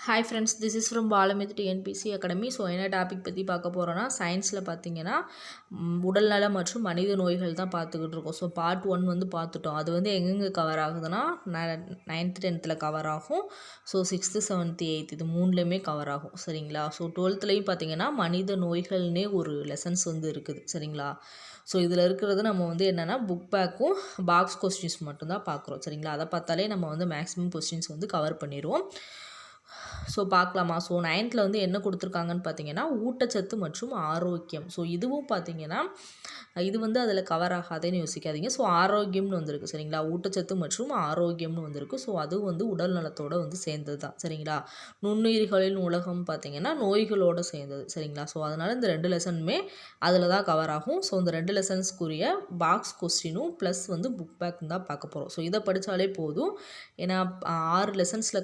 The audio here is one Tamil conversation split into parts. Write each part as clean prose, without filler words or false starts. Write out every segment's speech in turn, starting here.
Hi friends, this is from பாலமித் டிஎன்பிசி அகாடமி. ஸோ என்ன டாபிக் பற்றி பார்க்க போகிறோன்னா, சயின்ஸில் பார்த்தீங்கன்னா உடல்நலம் மற்றும் மனித நோய்கள் தான் பார்த்துக்கிட்டு இருக்கோம். ஸோ பார்ட் 1 வந்து பார்த்துட்டோம். அது வந்து எங்கெங்கே கவர் ஆகுதுன்னா 9th 10th கவர் ஆகும். ஸோ 6th 7th 8th இது மூணுலேயுமே கவர் ஆகும். சரிங்களா? ஸோ 12thலையும் பார்த்தீங்கன்னா மனித நோய்கள்னே ஒரு லெசன்ஸ் வந்து இருக்குது. சரிங்களா? ஸோ இதில் இருக்கிறது நம்ம வந்து என்னென்னா புக் பேக்கும் பாக்ஸ் கொஸ்டின்ஸ் மட்டும்தான் பார்க்குறோம். சரிங்களா? அதை பார்த்தாலே நம்ம வந்து மேக்ஸிமம் கொஸ்டின்ஸ் வந்து கவர் பண்ணிடுவோம். ஸோ பார்க்கலாமா? ஸோ 9th வந்து என்ன கொடுத்துருக்காங்கன்னு பார்த்தீங்கன்னா ஊட்டச்சத்து மற்றும் ஆரோக்கியம். ஸோ இதுவும் பார்த்தீங்கன்னா இது வந்து அதில் கவர் ஆகாதேன்னு யோசிக்காதீங்க. ஸோ ஆரோக்கியம்னு வந்திருக்கு. சரிங்களா? ஊட்டச்சத்து மற்றும் ஆரோக்கியம்னு வந்திருக்கு. ஸோ அதுவும் வந்து உடல் நலத்தோடு வந்து சேர்ந்தது தான். சரிங்களா? நுண்ணுயிர்களின் உலகம் பார்த்தீங்கன்னா நோய்களோடு சேர்ந்தது. சரிங்களா? ஸோ அதனால் இந்த 2 லெசனுமே அதில் தான் கவர் ஆகும். ஸோ இந்த 2 லெசன்ஸ்க்குரிய பாக்ஸ் கொஸ்டினும் ப்ளஸ் வந்து புக் பேக் தான் பார்க்க போகிறோம். ஸோ இதை படித்தாலே போதும். ஏன்னா 6 லெசன்ஸில்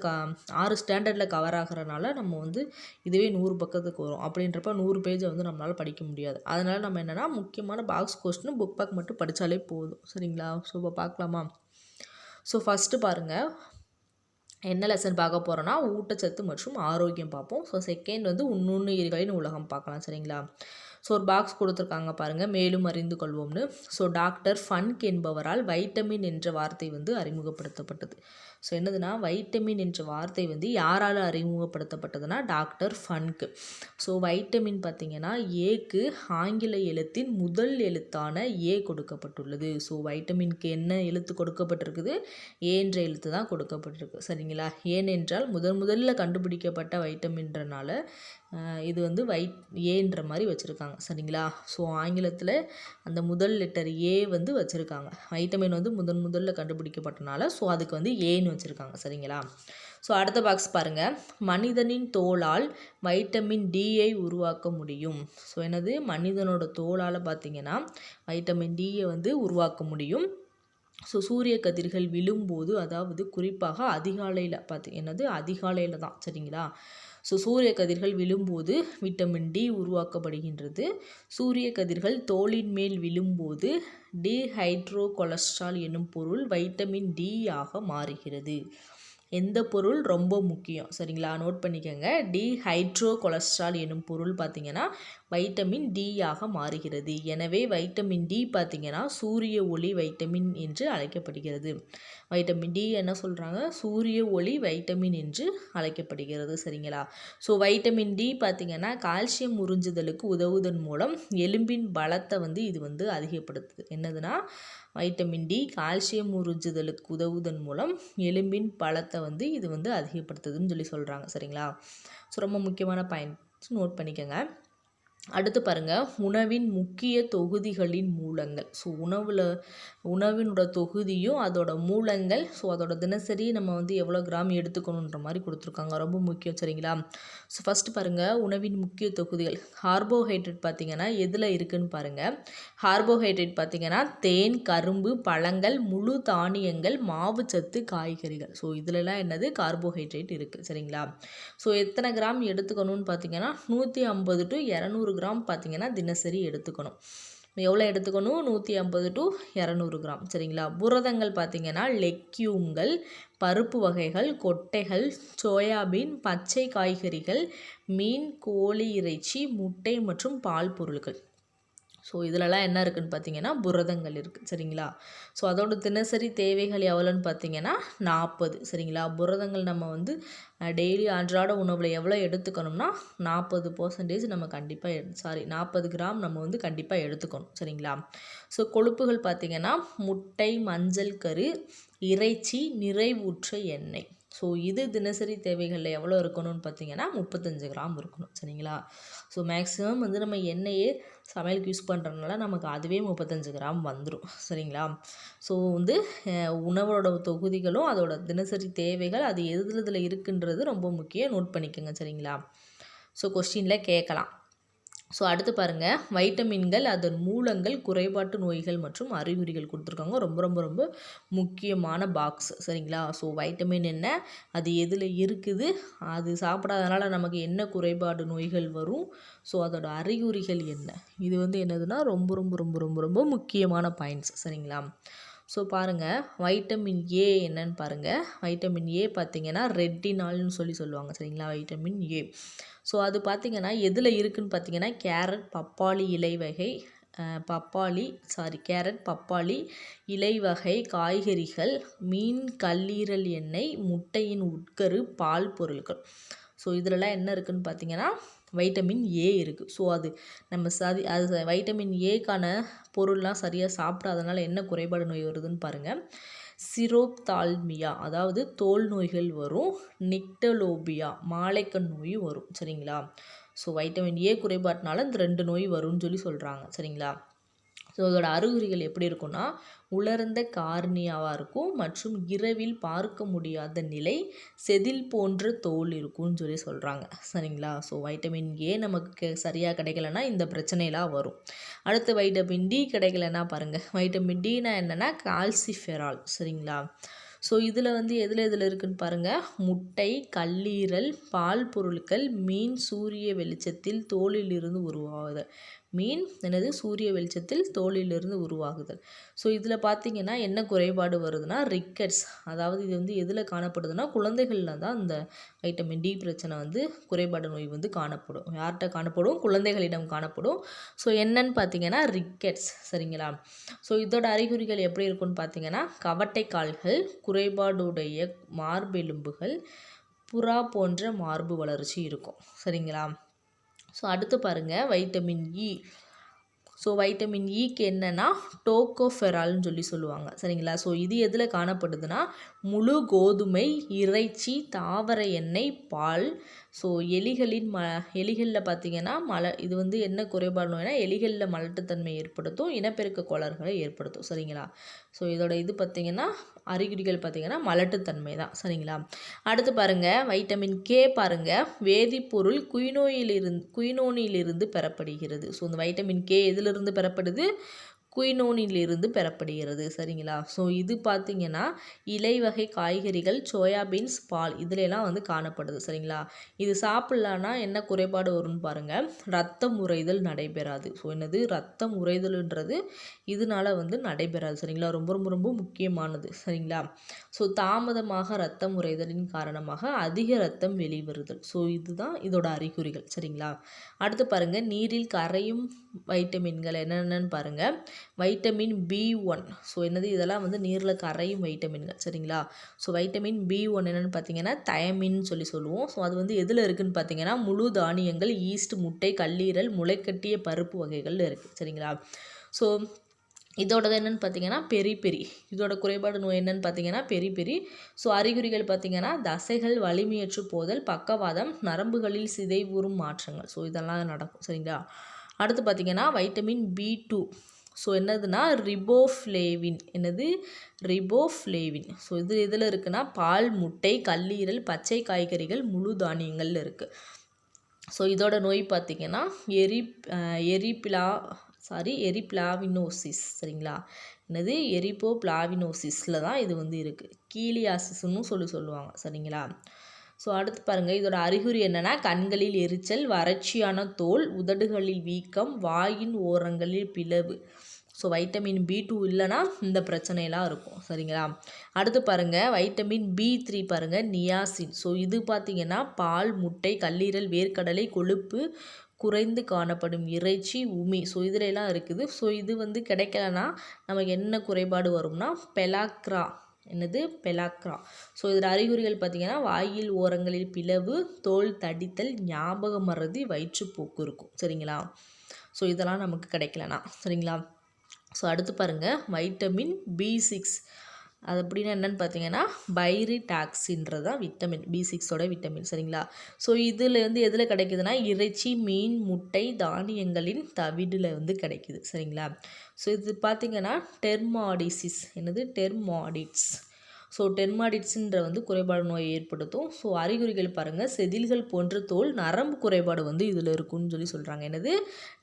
6 ஸ்டாண்டர்டில் கவர் ஆகிறனால நம்ம வந்து இதுவே 100 பக்கத்துக்கு வரும். அப்படின்றப்ப 100 பேஜை வந்து நம்மளால் படிக்க முடியாது. அதனால் நம்ம என்னென்னா முக்கியமான பாக்ஸ் கொஸ்டினும் புக் பேக் மட்டும் படித்தாலே போதும். சரிங்களா? ஸோ இப்போ பார்க்கலாமா? ஸோ ஃபஸ்ட்டு பாருங்கள், என்ன லெசன் பார்க்க போகிறோன்னா ஊட்டச்சத்து மற்றும் ஆரோக்கியம் பார்ப்போம். ஸோ செகண்ட் வந்து நுண்ணுயிர்களின் உலகம் பார்க்கலாம். சரிங்களா? ஸோ ஒரு பாக்ஸ் கொடுத்துருக்காங்க பாருங்கள், மேலும் அறிந்து கொள்வோம்னு. ஸோ டாக்டர் ஃபன்க் என்பவரால் வைட்டமின் என்ற வார்த்தை வந்து அறிமுகப்படுத்தப்பட்டது. ஸோ என்னதுன்னா வைட்டமின் என்ற வார்த்தை வந்து யாரால் அறிமுகப்படுத்தப்பட்டதுன்னா டாக்டர் ஃபன்க். ஸோ வைட்டமின் பார்த்திங்கன்னா ஏக்கு ஆங்கில எழுத்தின் முதல் எழுத்தான ஏ கொடுக்கப்பட்டுள்ளது. ஸோ வைட்டமின்க்கு என்ன எழுத்து கொடுக்கப்பட்டிருக்குது? ஏ என்ற எழுத்து தான் கொடுக்கப்பட்டிருக்கு. சரிங்களா? ஏனென்றால் முதல்ல கண்டுபிடிக்கப்பட்ட வைட்டமின்றனால இது வந்து ஏன்ற மாதிரி வச்சுருக்காங்க. சரிங்களா? ஸோ ஆங்கிலத்தில் அந்த முதல் லெட்டர் ஏ வந்து வச்சுருக்காங்க. வைட்டமின் வந்து முதல்ல கண்டுபிடிக்கப்பட்டனால ஸோ அதுக்கு வந்து ஏன்னு வச்சுருக்காங்க. சரிங்களா? ஸோ அடுத்த பாக்ஸ் பாருங்கள், மனிதனின் தோலால் வைட்டமின் டியை உருவாக்க முடியும். ஸோ என்னது? மனிதனோட தோலால் பார்த்திங்கன்னா வைட்டமின் டியை வந்து உருவாக்க முடியும். ஸோ சூரிய கதிர்கள் விழும்போது, அதாவது குறிப்பாக அதிகாலையில் என்னது அதிகாலையில் தான். சரிங்களா? ஸோ சூரிய கதிர்கள் விழும்போது விட்டமின் டி உருவாக்கப்படுகின்றது. சூரிய கதிர்கள் தோலின் மேல் விழும்போது டிஹைட்ரோ கொலஸ்ட்ரால் என்னும் பொருள் வைட்டமின் டி ஆக மாறுகிறது. எந்த பொருள் ரொம்ப முக்கியம்? சரிங்களா? நோட் பண்ணிக்கோங்க. டிஹைட்ரோ கொலஸ்ட்ரால் என்னும் பொருள் பார்த்திங்கன்னா வைட்டமின் டி ஆக மாறுகிறது. எனவே வைட்டமின் டி பார்த்திங்கன்னா சூரிய ஒளி வைட்டமின் என்று அழைக்கப்படுகிறது. வைட்டமின் டி என்ன சொல்கிறாங்க? சூரிய ஒளி வைட்டமின் என்று அழைக்கப்படுகிறது. சரிங்களா? ஸோ வைட்டமின் டி பார்த்திங்கன்னா கால்சியம் உறிஞ்சுதலுக்கு உதவுவதன் மூலம் எலும்பின் பலத்தை வந்து இது வந்து அதிகப்படுத்துது. என்னதுன்னா வைட்டமின் டி கால்சியம் உறிஞ்சுதலுக்கு உதவுவதன் மூலம் எலும்பின் பலத்தை வந்து இது வந்து அதிகப்படுத்துதுன்னு சொல்லி சொல்கிறாங்க. சரிங்களா? ஸோ ரொம்ப முக்கியமான பாயிண்ட்ஸ் நோட் பண்ணிக்கோங்க. அடுத்து பாருங்கள், உணவின் முக்கிய தொகுதிகளின் மூலங்கள். ஸோ உணவினோட தொகுதியும் அதோட மூலங்கள். ஸோ அதோட தினசரி நம்ம வந்து எவ்வளோ கிராம் எடுத்துக்கணுன்ற மாதிரி கொடுத்துருக்காங்க. ரொம்ப முக்கியம். சரிங்களா? ஸோ ஃபஸ்ட்டு பாருங்கள், உணவின் முக்கிய தொகுதிகள். கார்போஹைட்ரேட் பார்த்திங்கன்னா எதில் இருக்குதுன்னு பாருங்கள். கார்போஹைட்ரேட் பார்த்திங்கன்னா தேன், கரும்பு, பழங்கள், முழு தானியங்கள், மாவுச்சத்து, காய்கறிகள். ஸோ இதிலலாம் என்னது? கார்போஹைட்ரேட் இருக்குது. சரிங்களா? ஸோ எத்தனை கிராம் எடுத்துக்கணும்னு பார்த்திங்கன்னா 150 to 200 கிராம் பார்த்திங்கன்னா தினசரி எடுத்துக்கணும். எவ்வளோ எடுத்துக்கணும்? 150 to 200 கிராம். சரிங்களா? புரதங்கள் பார்த்திங்கன்னா லெக்யூம்கள், பருப்பு வகைகள், கொட்டைகள், சோயாபீன், பச்சை காய்கறிகள், மீன், கோழி இறைச்சி, முட்டை மற்றும் பால் பொருட்கள். ஸோ இதிலலாம் என்ன இருக்குதுன்னு பார்த்தீங்கன்னா புரதங்கள் இருக்குது. சரிங்களா? ஸோ அதோட தினசரி தேவைகள் எவ்வளோன்னு பார்த்தீங்கன்னா 40. சரிங்களா? புரதங்கள் நம்ம வந்து டெய்லி அன்றாட உணவில் எவ்வளோ எடுத்துக்கணும்னா 40% நம்ம கண்டிப்பாக 40 கிராம் நம்ம வந்து கண்டிப்பாக எடுத்துக்கணும். சரிங்களா? ஸோ கொழுப்புகள் பார்த்திங்கன்னா முட்டை, மஞ்சள் கரு, இறைச்சி, நிறைவுற்ற எண்ணெய். ஸோ இது தினசரி தேவைகளில் எவ்வளோ இருக்கணும்னு பார்த்தீங்கன்னா 35 கிராம் இருக்கணும். சரிங்களா? ஸோ மேக்ஸிமம் வந்து நம்ம எண்ணெயே சமையலுக்கு யூஸ் பண்ணுறதுனால நமக்கு அதுவே 35 கிராம் வந்துடும். சரிங்களா? ஸோ வந்து உணவோட தொகுதிகளும் அதோட தினசரி தேவைகள் அது எதில் இருக்குன்றது ரொம்ப முக்கியம். நோட் பண்ணிக்கோங்க. சரிங்களா? ஸோ கொஸ்டினில் கேட்கலாம். ஸோ அடுத்து பாருங்கள், வைட்டமின்கள், அதன் மூலங்கள், குறைபாட்டு நோய்கள் மற்றும் அறிகுறிகள் கொடுத்துருக்காங்க. ரொம்ப ரொம்ப ரொம்ப முக்கியமான பாக்ஸ். சரிங்களா? ஸோ வைட்டமின் என்ன, அது எதில் இருக்குது, அது சாப்பிடாதனால நமக்கு என்ன குறைபாடு நோய்கள் வரும், ஸோ அதோட அறிகுறிகள் என்ன, இது வந்து என்னதுன்னா ரொம்ப ரொம்ப ரொம்ப ரொம்ப ரொம்ப முக்கியமான பாயிண்ட்ஸ். சரிங்களா? ஸோ பாருங்கள் வைட்டமின் ஏ என்னன்னு பாருங்கள். வைட்டமின் ஏ பார்த்திங்கன்னா ரெட்டினால்னு சொல்லுவாங்க சரிங்களா, வைட்டமின் ஏ. ஸோ அது பார்த்திங்கன்னா எதில் இருக்குதுன்னு பார்த்திங்கன்னா கேரட், பப்பாளி இலை வகை கேரட், பப்பாளி இலை வகை காய்கறிகள், மீன், கல்லீரல் எண்ணெய், முட்டையின் உட்கரு, பால் பொருட்கள். ஸோ இதிலலாம் என்ன இருக்குதுன்னு பார்த்திங்கன்னா வைட்டமின் ஏ இருக்குது. ஸோ அது நம்ம அது வைட்டமின் ஏக்கான பொருள்லாம் சரியாக சாப்பிடாதனால என்ன குறைபாடு நோய் வருதுன்னு பாருங்கள். சிரோப்தால்மியா அதாவது தோல் நோய்கள் வரும். நிக்டலோபியா மாலைக்கண் நோய் வரும் சரிங்களா. ஸோ வைட்டமின் ஏ குறைபாட்டினால இந்த 2 நோய் வரும்னு சொல்கிறாங்க சரிங்களா. ஸோ இதோட அறிகுறிகள் எப்படி இருக்குன்னா உலர்ந்த கார்னியாவாக இருக்கும் மற்றும் இரவில் பார்க்க முடியாத நிலை, செதில் போன்ற தோல் இருக்கும்னு சொல்கிறாங்க சரிங்களா. ஸோ வைட்டமின் ஏ நமக்கு சரியாக கிடைக்கலன்னா இந்த பிரச்சனைலாம் வரும். அடுத்து வைட்டமின் டி கிடைக்கலன்னா பாருங்கள். வைட்டமின் டினா என்னென்னா கால்சிஃபெரால் சரிங்களா. ஸோ இதில் எதில் இருக்குதுன்னு பாருங்கள். முட்டை, கல்லீரல், பால் பொருட்கள், மீன், சூரிய வெளிச்சத்தில் தோலில் இருந்து உருவாகுதல். மீன் சூரிய வெளிச்சத்தில் தோலிலிருந்து உருவாகுதல். ஸோ இதில் பார்த்திங்கன்னா என்ன குறைபாடு வருதுன்னா ரிக்கெட்ஸ், அதாவது இது எதில் காணப்படுதுன்னா குழந்தைகளில் தான் இந்த வைட்டமின் டி பிரச்சனை குறைபாடு நோய் காணப்படும். யார்கிட்ட காணப்படும்? குழந்தைகளிடம் காணப்படும். ஸோ என்னன்னு பார்த்திங்கன்னா ரிக்கெட்ஸ் சரிங்களா. ஸோ இதோட அறிகுறிகள் எப்படி இருக்குன்னு பார்த்திங்கன்னா கவட்டை கால்கள், குறைபாடுடைய மார்பெலும்புகள், புறா போன்ற மார்பு வளர்ச்சி இருக்கும் சரிங்களா. ஸோ அடுத்து பாருங்கள் வைட்டமின் இ. ஸோ வைட்டமின் இக்கு என்னென்னா டோகோஃபெரால்னு சொல்லுவாங்க சரிங்களா. ஸோ இது எதில் காணப்படுதுன்னா முழு கோதுமை, இறைச்சி, தாவர எண்ணெய், பால். ஸோ எலிகளில் பார்த்திங்கன்னா இது என்ன குறைபாடு நோய்னா எலிகளில் மலட்டுத்தன்மை ஏற்படுத்தும், இனப்பெருக்க கோளாறுகளை ஏற்படுத்தும் சரிங்களா. ஸோ இதோட பார்த்திங்கன்னா அறிகுறிகள் பார்த்திங்கன்னா மலட்டுத்தன்மை தான் சரிங்களா. அடுத்து பாருங்கள் வைட்டமின் கே பாருங்கள். வேதிப்பொருள் குயினோனிலிருந்து பெறப்படுகிறது. ஸோ இந்த வைட்டமின் கே எதிலிருந்து பெறப்படுது? குயினோனிலிருந்து பெறப்படுகிறது சரிங்களா. ஸோ இது பார்த்திங்கன்னா இலை வகை காய்கறிகள், சோயாபீன்ஸ், பால் இதிலெல்லாம் காணப்படுது சரிங்களா. இது சாப்பிட்லான்னா என்ன குறைபாடு வரும்னு பாருங்கள். ரத்தம் உறைதல் நடைபெறாது. ஸோ ரத்தம் உறைதல்ன்றது இதனால் நடைபெறாது சரிங்களா. ரொம்ப ரொம்ப ரொம்ப முக்கியமானது சரிங்களா. ஸோ தாமதமாக ரத்தம் உறைதலின் காரணமாக அதிக ரத்தம் வெளிவருதல். ஸோ இதுதான் இதோட அறிகுறிகள் சரிங்களா. அடுத்து பாருங்கள் நீரில் கரையும் வைட்டமின்கள் என்னென்னு பாருங்கள். Vitamin B1. ஸோ இதெல்லாம் நீரில் கரையும் வைட்டமின்கள் சரிங்களா. ஸோ வைட்டமின் B1 என்னென்னு பார்த்தீங்கன்னா தயமின்னு சொல்லுவோம். ஸோ அது எதில் இருக்குதுன்னு பார்த்தீங்கன்னா முழு தானியங்கள், ஈஸ்ட், முட்டை, கல்லீரல், முளைக்கட்டிய பருப்பு வகைகள் இருக்குது சரிங்களா. ஸோ இதோடது என்னென்னு பார்த்தீங்கன்னா பெரி. இதோட குறைபாடு நோய் என்னென்னு பார்த்தீங்கன்னா பெரி. ஸோ அறிகுறிகள் பார்த்தீங்கன்னா தசைகள் வலிமையற்று போதல், பக்கவாதம், நரம்புகளில் சிதைவுறும் மாற்றங்கள். ஸோ இதெல்லாம் நடக்கும் சரிங்களா. அடுத்து பார்த்தீங்கன்னா வைட்டமின் B2. ஸோ என்னதுன்னா ரிபோஃப்ளேவின். ரிபோஃப்ளேவின். ஸோ இது எதில் இருக்குன்னா பால், முட்டை, கல்லீரல், பச்சை காய்கறிகள், முழு தானியங்கள் இருக்குது. ஸோ இதோட நோய் பார்த்திங்கன்னா எரிப்ளாவினோசிஸ் சரிங்களா. எரிப்போப்ளாவினோசிஸில் தான் இது இருக்குது. கீலியாசிஸ்ன்னு சொல்லுவாங்க சரிங்களா. ஸோ அடுத்து பாருங்கள் இதோட அறிகுறி என்னென்னா கண்களில் எரிச்சல், வறட்சியான தோல், உதடுகளில் வீக்கம், வாயின் ஓரங்களில் பிளவு. ஸோ வைட்டமின் B2 இல்லைன்னா இந்த பிரச்சனையெல்லாம் இருக்கும் சரிங்களா. அடுத்து பாருங்கள் வைட்டமின் B3 பாருங்கள் நியாசின். ஸோ இது பார்த்திங்கன்னா பால், முட்டை, கல்லீரல், வேர்க்கடலை, கொழுப்பு குறைந்து காணப்படும் இறைச்சி, உமி. ஸோ இதிலெல்லாம் இருக்குது. ஸோ இது கிடைக்கலன்னா நமக்கு என்ன குறைபாடு வரும்னா பெலாக்ரா. பெலாக்ரா. ஸோ இதில் அறிகுறிகள் பார்த்திங்கன்னா வாயில் ஓரங்களில் பிளவு, தோல் தடித்தல், ஞாபக மறதி, வயிற்றுப்போக்கு இருக்கும் சரிங்களா. ஸோ இதெல்லாம் நமக்கு கிடைக்கலனா சரிங்களா. ஸோ அடுத்து பாருங்கள் வைட்டமின் B6. அது அப்படின்னா என்னென்னு பார்த்தீங்கன்னா பைரிடாக்சின்றது தான் விட்டமின் B6ஓட விட்டமின் சரிங்களா. ஸோ இதில் எதில் கிடைக்குதுன்னா இறைச்சி, மீன், முட்டை, தானியங்களின் தவிடில் கிடைக்குது சரிங்களா. ஸோ இது பார்த்திங்கன்னா டெர்மாடிசிஸ். டெர்மாடிட்ஸ். ஸோ டெர்மாடிட்ஸுன்ற குறைபாடு நோயை ஏற்படுத்தும். ஸோ அறிகுறிகள் பாருங்கள் செதில்கள் போன்ற தோல், நரம்பு குறைபாடு இதில் இருக்குன்னு சொல்கிறாங்க.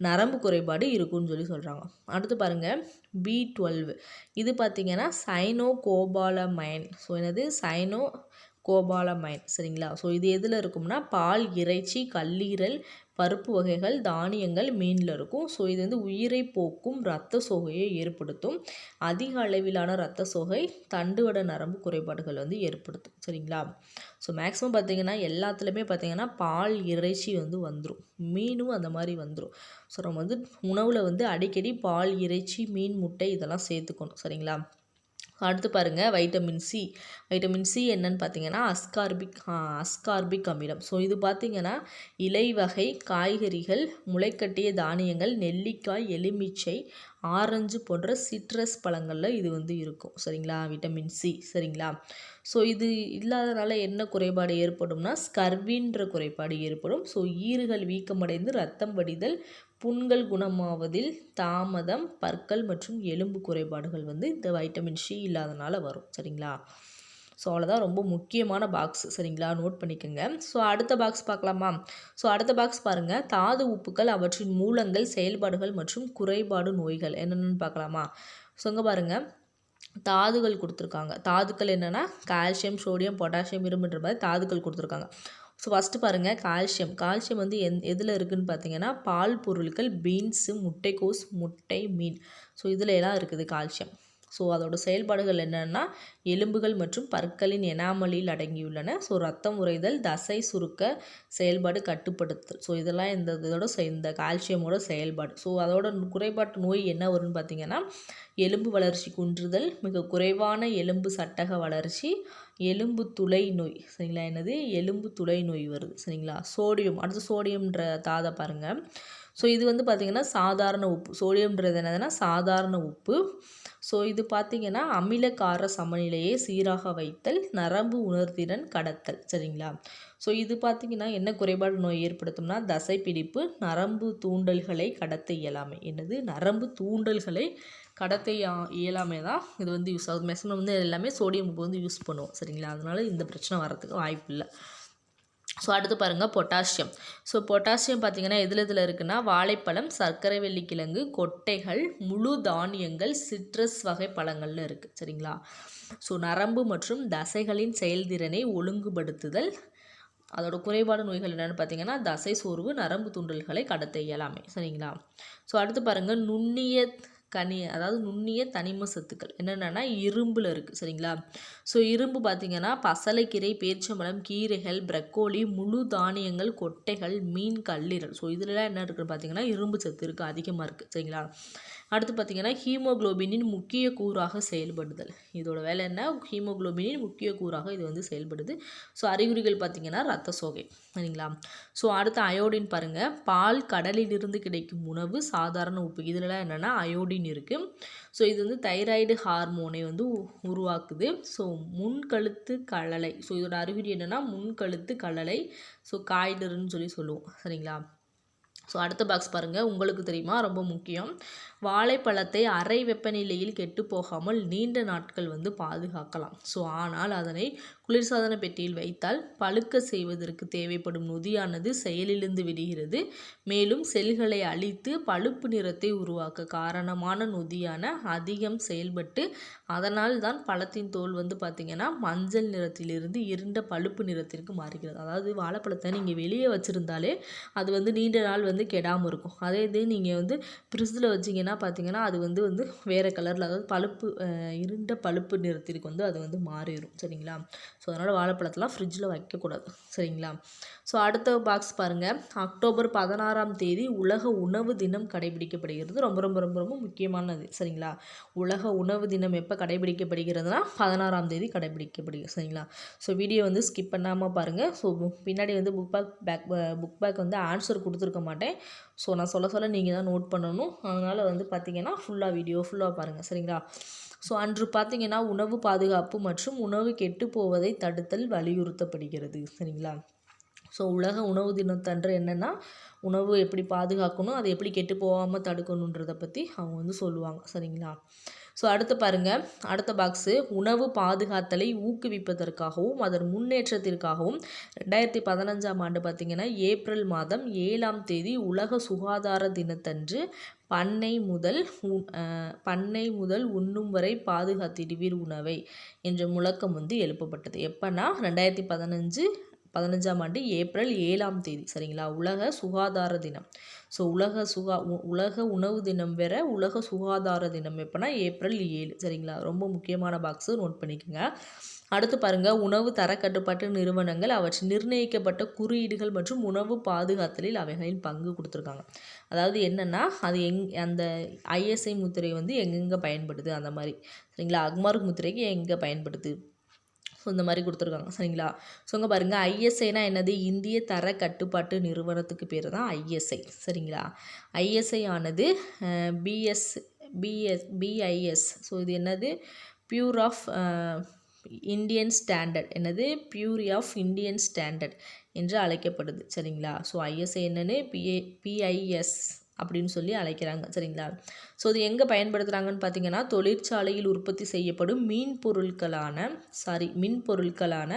நரம்பு குறைபாடு இருக்குன்னு சொல்கிறாங்க. அடுத்து பாருங்கள் B12. இது பார்த்திங்கன்னா சைனோகோபாலமைன். ஸோ சைனோ கோபாலமைன் சரிங்களா. ஸோ இது எதில் இருக்கும்னா பால், இறைச்சி, கல்லீரல், பருப்பு வகைகள், தானியங்கள், மீனில் இருக்கும். ஸோ இது வந்து உயிரை போக்கும் இரத்த சோகையை ஏற்படுத்தும். அதிக அளவிலான இரத்த சோகை தண்டுவட நரம்பு குறைபாடுகள் வந்து ஏற்படுத்தும் சரிங்களா. ஸோ மேக்ஸிமம் பார்த்திங்கன்னா எல்லாத்துலேயுமே பார்த்திங்கன்னா பால், இறைச்சி வந்து வந்துடும், மீனும் அந்த மாதிரி வந்துடும். ஸோ நம்ம வந்து உணவில் வந்து அடிக்கடி பால், இறைச்சி, மீன், முட்டை இதெல்லாம் சேர்த்துக்கணும் சரிங்களா. அடுத்து பாருங்கள் வைட்டமின் சி. வைட்டமின் சி என்னன்னு பார்த்தீங்கன்னா அஸ்கார்பிக் அமிலம். ஸோ இது பார்த்திங்கன்னா இலை வகை, காய்கறிகள், முளைக்கட்டிய தானியங்கள், நெல்லிக்காய், எலுமிச்சை, ஆரஞ்சு போன்ற சிட்ரஸ் பழங்களில் இது வந்து இருக்கும் சரிங்களா, விட்டமின் சி சரிங்களா. ஸோ இது இல்லாதனால என்ன குறைபாடு ஏற்படும்னா ஸ்கர்வின்ற குறைபாடு ஏற்படும். ஸோ ஈறுகள் வீக்கமடைந்து ரத்தம் வடிதல், புண்கள் குணமாவதில் தாமதம், பற்கள் மற்றும் எலும்பு குறைபாடுகள் வந்து இந்த வைட்டமின் சி இல்லாதனால வரும் சரிங்களா. ஸோ அவ்வளோதான், ரொம்ப முக்கியமான பாக்ஸ் சரிங்களா, நோட் பண்ணிக்கோங்க. ஸோ அடுத்த பாக்ஸ் பார்க்கலாமா. ஸோ அடுத்த பாக்ஸ் பாருங்கள், தாது உப்புக்கள், அவற்றின் மூலங்கள், செயல்பாடுகள் மற்றும் குறைபாடு நோய்கள் என்னென்னு பார்க்கலாமா. ஸோ இங்கே பாருங்கள் தாதுகள் கொடுத்துருக்காங்க. தாதுக்கள் என்னென்னா கால்சியம், சோடியம், பொட்டாசியம், இரும்புன்ற மாதிரி தாதுக்கள் கொடுத்துருக்காங்க. ஸோ ஃபஸ்ட்டு பாருங்கள் கால்சியம் வந்து எதில் இருக்குதுன்னு பார்த்தீங்கன்னா பால் பொருட்கள், பீன்ஸு, முட்டைக்கோஸ், முட்டை, மீன். ஸோ இதில் எல்லாம் இருக்குது கால்சியம். ஸோ அதோட செயல்பாடுகள் என்னென்னா எலும்புகள் மற்றும் பற்களின் எனாமலில் அடங்கியுள்ளன. ஸோ ரத்தம் உறைதல், தசை சுருக்க செயல்பாடு கட்டுப்படுத்துதல். ஸோ இதெல்லாம் இந்த கால்சியமோட செயல்பாடு. ஸோ அதோட குறைபாட்டு நோய் என்ன வரும்னு பார்த்தீங்கன்னா எலும்பு வளர்ச்சி குன்றுதல், மிக குறைவான எலும்பு சட்டக வளர்ச்சி, எலும்பு துளை நோய் சரிங்களா. என்னது எலும்பு துளை நோய் வருது சரிங்களா. அடுத்து சோடியம்ன்ற தாதை பாருங்கள். ஸோ இது வந்து பார்த்திங்கன்னா சாதாரண உப்பு. சோடியம்ன்றது என்னதுன்னா சாதாரண உப்பு. ஸோ இது பார்த்திங்கன்னா அமிலக்கார சமநிலையை சீராக வைத்தல், நரம்பு உணர்திறன் கடத்தல் சரிங்களா. ஸோ இது பார்த்திங்கன்னா என்ன குறைபாடு நோய் ஏற்படுத்தும்னா தசைப்பிடிப்பு, நரம்பு தூண்டல்களை கடத்த இயலாமை. என்னது நரம்பு தூண்டல்களை கடத்த இயலாமை தான் இது வந்து யூஸ் ஆகுது. மேக்ஸிமம் வந்து எல்லாமே சோடியம் உப்பு வந்து யூஸ் பண்ணுவோம் சரிங்களா. அதனால இந்த பிரச்சனை வரத்துக்கு வாய்ப்பு இல்லை. ஸோ அடுத்து பாருங்கள் பொட்டாசியம். ஸோ பொட்டாசியம் பார்த்திங்கன்னா எதில் இருக்குன்னா வாழைப்பழம், சர்க்கரை வெள்ளிக்கிழங்கு, கொட்டைகள், முழு தானியங்கள், சிட்ரஸ் வகை பழங்களில் இருக்குது சரிங்களா. ஸோ நரம்பு மற்றும் தசைகளின் செயல்திறனை ஒழுங்குபடுத்துதல். அதோட குறைபாடு நோய்கள் என்னென்னு பார்த்தீங்கன்னா தசை சோர்வு, நரம்பு தூண்டல்களை கடத்த இயலாமை சரிங்களா. ஸோ அடுத்து பாருங்கள் நுண்ணிய தனிம சத்துக்கள் என்னென்னா இரும்பில் இருக்குது சரிங்களா. ஸோ இரும்பு பார்த்திங்கன்னா பசலைக்கீரை, பேரிச்சம்பழம், கீரைகள், ப்ரக்கோலி, முழு தானியங்கள், கொட்டைகள், மீன், கல்லீரல். ஸோ இதிலலாம் என்ன இருக்குதுன்னு பார்த்தீங்கன்னா இரும்பு சத்து இருக்குது, அதிகமாக இருக்குது சரிங்களா. அடுத்து பார்த்திங்கன்னா ஹீமோக்ளோபினின் முக்கிய கூறாக செயல்படுதல். இதோட வேலை என்ன, ஹீமோக்ளோபினின் முக்கிய கூறாக இது வந்து செயல்படுது. ஸோ அறிகுறிகள் பார்த்திங்கன்னா ரத்த சோகை சரிங்களா. ஸோ அடுத்து அயோடின் பாருங்கள், பால், கடலிலிருந்து கிடைக்கும் உணவு, சாதாரண உப்பு. இதிலலாம் என்னென்னா அயோடின் இருக்குது. ஸோ இது வந்து தைராய்டு ஹார்மோனை வந்து உருவாக்குது. ஸோ முன்கழுத்து கழலை. ஸோ இதோட அறிகுறி என்னென்னா முன்கழுத்து கழலை. ஸோ காய்டர்னு சொல்லுவோம் சரிங்களா. ஸோ அடுத்த பாக்ஸ் பாருங்கள், உங்களுக்கு தெரியுமா ரொம்ப முக்கியம், வாழைப்பழத்தை அறை வெப்பநிலையில் கெட்டு போகாமல் நீண்ட நாட்கள் வந்து பாதுகாக்கலாம். ஸோ ஆனால் அதனை குளிர்சாதன பெட்டியில் வைத்தால் பழுக்க செய்வதற்கு தேவைப்படும் நொதியானது செயலிழந்து விடுகிறது. மேலும் செல்களை அழித்து பழுப்பு நிறத்தை உருவாக்க காரணமான நொதியான அதிகம் செயல்பட்டு அதனால் தான் பழத்தின் தோல் வந்து பார்த்திங்கன்னா மஞ்சள் நிறத்திலிருந்து இருண்ட பழுப்பு நிறத்திற்கு மாறுகிறது. அதாவது வாழைப்பழத்தை நீங்கள் வெளியே வச்சுருந்தாலே அது வந்து நீண்ட நாள் வந்து கெடாமல் இருக்கும். அதே இது நீங்கள் வந்து ஃப்ரிட்ஜில் வச்சிங்கன்னா பார்த்திங்கன்னா அது வந்து வேறு கலரில், அதாவது இருண்ட பழுப்பு நிறத்திற்கு வந்து அது வந்து மாறிடும் சரிங்களா. ஸோ அதனால் வாழைப்பழத்தெலாம் ஃப்ரிட்ஜில் வைக்கக்கூடாது சரிங்களா. ஸோ அடுத்த பாக்ஸ் பாருங்கள், அக்டோபர் 16ஆம் தேதி உலக உணவு தினம் கடைபிடிக்கப்படுகிறது. ரொம்ப ரொம்ப ரொம்ப ரொம்ப முக்கியமானது சரிங்களா. உலக உணவு தினம் எப்போ கடைபிடிக்கப்படுகிறதுனா 16ஆம் தேதி கடைபிடிக்கப்படுகிறது சரிங்களா. ஸோ வீடியோ வந்து ஸ்கிப் பண்ணாமல் பாருங்கள். ஸோ பின்னாடி வந்து புக் பேக் வந்து ஆன்சர் கொடுத்துருக்க மாட்டேன். ஸோ நான் சொல்ல நீங்கள் தான் நோட் பண்ணணும். அதனால் வந்து பார்த்திங்கன்னா வீடியோ ஃபுல்லாக பாருங்கள் சரிங்களா. ஸோ அன்று பார்த்திங்கன்னா உணவு பாதுகாப்பு மற்றும் உணவு கெட்டு போவதை தடுத்தல் வலியுறுத்தப்படுகிறது சரிங்களா. ஸோ உலக உணவு தினத்தன்று என்னென்னா உணவு எப்படி பாதுகாக்கணும், அதை எப்படி கெட்டு போகாமல் தடுக்கணுன்றதை பற்றி அவங்க வந்து சொல்லுவாங்க சரிங்களா. ஸோ அடுத்து பாருங்கள், அடுத்த பாக்ஸு உணவு பாதுகாத்தலை ஊக்குவிப்பதற்காகவும் அதன் முன்னேற்றத்திற்காகவும் 2015ஆம் ஆண்டு பார்த்திங்கன்னா ஏப்ரல் மாதம் 7ஆம் தேதி உலக சுகாதார தினத்தன்று பண்ணை முதல் உண்ணும் வரை பாதுகாத்திடுவீர் உணவை என்ற முழக்கம் வந்து எழுப்பப்பட்டது. எப்போனா 2015ஆம் ஆண்டு ஏப்ரல் 7ஆம் தேதி. சரிங்களா, உலக சுகாதார தினம். ஸோ உலக உணவு தினம் வேற, உலக சுகாதார தினம் எப்போனா ஏப்ரல் 7. சரிங்களா, ரொம்ப முக்கியமான பாக்ஸு, நோட் பண்ணிக்கோங்க. அடுத்து பாருங்கள், உணவு தரக்கட்டுப்பாட்டு நிறுவனங்கள் அவற்றின் நிர்ணயிக்கப்பட்ட குறியீடுகள் மற்றும் உணவு பாதுகாத்தலில் அவைகளின் பங்கு கொடுத்துருக்காங்க. அதாவது என்னென்னா அது அந்த ISI முத்திரை வந்து எங்கெங்கே பயன்படுது அந்த மாதிரி. சரிங்களா, அக்மார்க் முத்திரைக்கு எங்கே பயன்படுது, ஸோ இந்த மாதிரி கொடுத்துருக்காங்க. சரிங்களா, ஸோ இங்கே பாருங்கள், ISIனா என்னது, இந்திய தர கட்டுப்பாட்டு நிறுவனத்துக்கு பேர் தான் ISI. சரிங்களா, ISI ஆனது BIS. ஸோ இது என்னது, பியூர் ஆஃப் இந்தியன் ஸ்டாண்டர்ட். என்னது, பியூரி ஆஃப் இந்தியன் ஸ்டாண்டர்ட் என்று அழைக்கப்படுது. சரிங்களா, ஸோ ISI என்னன்னு PIS அப்படின்னு சொல்லி அழைக்கிறாங்க. சரிங்களா, ஸோ இது எங்கே பயன்படுத்துகிறாங்கன்னு பார்த்தீங்கன்னா, தொழிற்சாலையில் உற்பத்தி செய்யப்படும் மின்பொருட்களான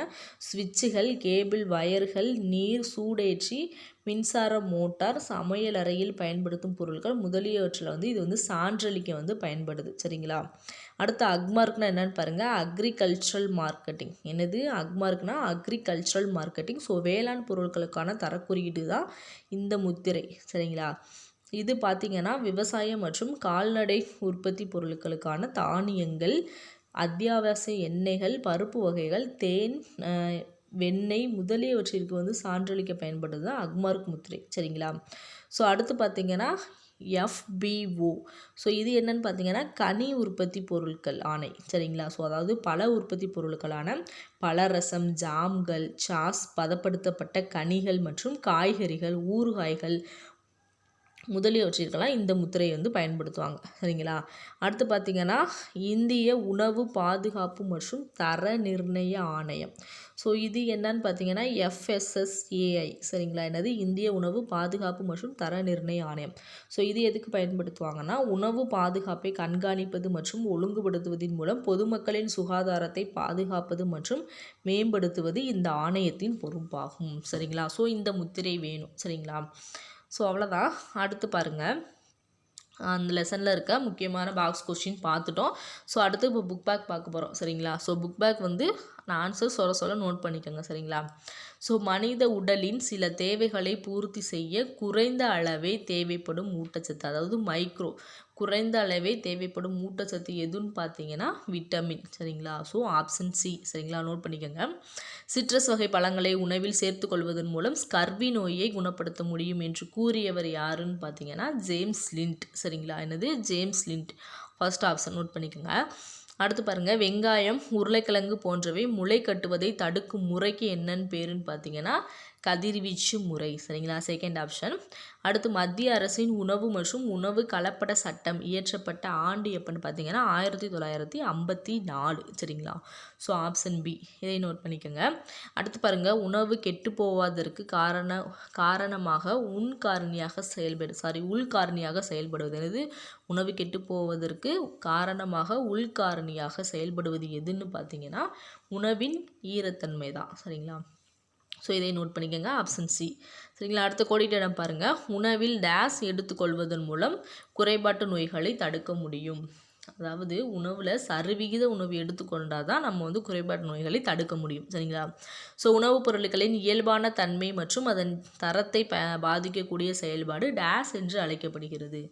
சுவிட்சுகள், கேபிள், வயர்கள், நீர், சூடேற்றி, மின்சார மோட்டார், சமையல் அறையில் பயன்படுத்தும் பொருட்கள் முதலியவற்றில் வந்து இது வந்து சான்றளிக்க வந்து பயன்படுது. சரிங்களா, அடுத்து அக்மார்க்னா என்னன்னு பாருங்கள், அக்ரிகல்ச்சரல் மார்க்கெட்டிங். என்னது, அக்மார்க்னா அக்ரிகல்ச்சரல் மார்க்கெட்டிங். ஸோ வேளாண் பொருட்களுக்கான தரக்குறியீடு தான் இந்த முத்திரை. சரிங்களா, இது பார்த்திங்கன்னா விவசாயம் மற்றும் கால்நடை உற்பத்தி பொருட்களுக்கான தானியங்கள், அத்தியாவசிய எண்ணெய்கள், பருப்பு வகைகள், தேன், வெண்ணெய் முதலியவற்றிற்கு வந்து சான்றளிக்க பயன்படுது தான் அக்மார்க் முத்திரை. சரிங்களா, ஸோ அடுத்து பார்த்திங்கன்னா FBO. ஸோ இது என்னன்னு பார்த்தீங்கன்னா கனி உற்பத்தி பொருட்கள் ஆணை. சரிங்களா, ஸோ அதாவது பல உற்பத்தி பொருட்களான பழரசம், ஜாம்கள், சாஸ், பதப்படுத்தப்பட்ட கனிகள் மற்றும் காய்கறிகள், ஊறுகாய்கள் முதலியவற்றிற்கெல்லாம் இந்த முத்திரையை வந்து பயன்படுத்துவாங்க. சரிங்களா, அடுத்து பார்த்திங்கன்னா இந்திய உணவு பாதுகாப்பு மற்றும் தர நிர்ணய ஆணையம். ஸோ இது என்னன்னு பார்த்தீங்கன்னா FSSAI. சரிங்களா, என்னது, இந்திய உணவு பாதுகாப்பு மற்றும் தர நிர்ணய ஆணையம். ஸோ இது எதுக்கு பயன்படுத்துவாங்கன்னா, உணவு பாதுகாப்பை கண்காணிப்பது மற்றும் ஒழுங்குபடுத்துவதன் மூலம் பொதுமக்களின் சுகாதாரத்தை பாதுகாப்பது மற்றும் மேம்படுத்துவது இந்த ஆணையத்தின் பொறுப்பாகும். சரிங்களா, ஸோ இந்த முத்திரை வேணும். சரிங்களா, ஸோ அவ்வளோதான். அடுத்து பாருங்கள், அந்த லெசனில் இருக்க முக்கியமான பாக்ஸ் கொஸ்டின் பார்த்துட்டோம். ஸோ அடுத்து இப்போ புக் பேக் பார்க்க போகிறோம். சரிங்களா, ஸோ புக் பேக் வந்து நான் ஆன்சர் சொல்ல நோட் பண்ணிக்கோங்க. சரிங்களா, ஸோ மனித உடலின் சில தேவைகளை பூர்த்தி செய்ய குறைந்த அளவே தேவைப்படும் ஊட்டச்சத்து, அதாவது குறைந்த அளவே தேவைப்படும் ஊட்டச்சத்து எதுன்னு பார்த்தீங்கன்னா விட்டமின். சரிங்களா, ஸோ ஆப்ஷன் C. சரிங்களா, நோட் பண்ணிக்கோங்க. சிட்ரஸ் வகை பழங்களை உணவில் சேர்த்து கொள்வதன் மூலம் ஸ்கர்வி நோயை குணப்படுத்த முடியும் என்று கூறியவர் யாருன்னு பார்த்தீங்கன்னா ஜேம்ஸ் லிண்ட். சரிங்களா, என்னது, James Lind. First option note பண்ணிக்கோங்க. அடுத்து பாருங்கள், வெங்காயம், உருளைக்கிழங்கு போன்றவை முளை கட்டுவதை தடுக்கும் முறைக்கு என்னன்னு பேருன்னு பார்த்தீங்கன்னா கதிர்வீச்சு முறை. சரிங்களா, செகண்ட் ஆப்ஷன். அடுத்து மத்திய அரசின் உணவு மற்றும் உணவு கலப்பட சட்டம் இயற்றப்பட்ட ஆண்டு எப்போன்னு பார்த்தீங்கன்னா 1954. சரிங்களா, ஸோ ஆப்ஷன் B. இதை நோட் பண்ணிக்கோங்க. அடுத்து பாருங்கள், உணவு கெட்டு போவதற்கு காரணமாக உள்காரணியாக செயல்படுவது எது, உணவு கெட்டு போவதற்கு காரணமாக உள்காரணியாக செயல்படுவது எதுன்னு பார்த்தீங்கன்னா உணவின் ஈரத்தன்மை தான். சரிங்களா, ஸோ இதை நோட் பண்ணிக்கோங்க, ஆப்ஷன் C. சரிங்களா, அடுத்த கோடிட்ட இடம் பாருங்கள், உணவில் டேஸ் எடுத்துக்கொள்வதன் மூலம் குறைபாட்டு நோய்களை தடுக்க முடியும். அதாவது உணவில் சரிவிகித உணவு எடுத்துக்கொண்டால் தான் நம்ம வந்து குறைபாட்டு நோய்களை தடுக்க முடியும். சரிங்களா, ஸோ உணவுப் பொருட்களின் இயல்பான தன்மை மற்றும் அதன் தரத்தை பாதிக்கக்கூடிய செயல்பாடு டேஸ் என்று அழைக்கப்படுகிறது.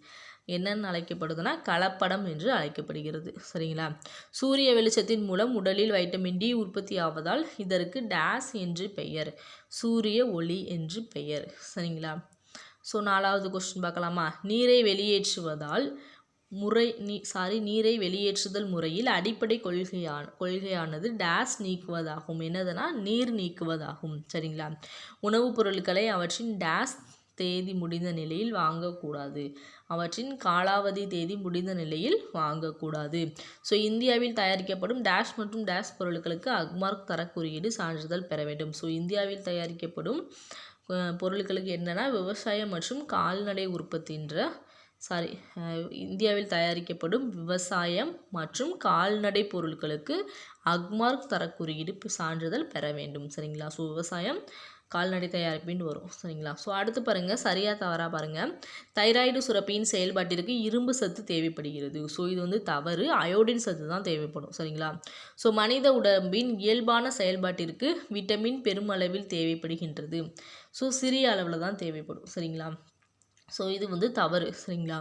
என்னென்னு அழைக்கப்படுதுன்னா கலப்படம் என்று அழைக்கப்படுகிறது. சரிங்களா, சூரிய வெளிச்சத்தின் மூலம் உடலில் வைட்டமின் D உற்பத்தி ஆவதால் இதற்கு டேஸ் என்று பெயர், சூரிய ஒளி என்று பெயர். சரிங்களா, ஸோ 4வது கொஸ்டின் பார்க்கலாமா. நீரை வெளியேற்றுதல் முறையில் அடிப்படை கொள்கையானது டேஸ் நீக்குவதாகும். என்னதுன்னா நீர் நீக்குவதாகும். சரிங்களா, உணவுப் பொருட்களை அவற்றின் டேஸ் தேதி முடிந்த நிலையில் வாங்கக்கூடாது, அவற்றின் காலாவதி தேதி முடிந்த நிலையில் வாங்கக்கூடாது. ஸோ இந்தியாவில் தயாரிக்கப்படும் டேஷ் மற்றும் டேஷ் பொருட்களுக்கு அக்மார்க் தரக்குறியீடு சான்றிதழ் பெற வேண்டும். ஸோ இந்தியாவில் தயாரிக்கப்படும் பொருட்களுக்கு என்னென்னா விவசாயம் மற்றும் கால்நடை உற்பத்தின்ற இந்தியாவில் தயாரிக்கப்படும் விவசாயம் மற்றும் கால்நடை பொருட்களுக்கு அக்மார்க் தர குறியீடு சான்றிதழ் பெற வேண்டும். சரிங்களா. ஸோ விவசாயம் கால்நடை தயாரிப்புன்னு வரும். சரிங்களா. ஸோ அடுத்து பாருங்கள், சரியாக தவறாக பாருங்கள். தைராய்டு சுரப்பியின் செயல்பாட்டிற்கு இரும்பு சத்து தேவைப்படுகிறது. ஸோ இது வந்து தவறு. அயோடின் சத்து தான் தேவைப்படும். சரிங்களா. ஸோ மனித உடம்பின் இயல்பான செயல்பாட்டிற்கு விட்டமின் பெருமளவில் தேவைப்படுகின்றது. ஸோ சிறிய அளவில் தான் தேவைப்படும். சரிங்களா. ஸோ இது வந்து தவறு. சரிங்களா.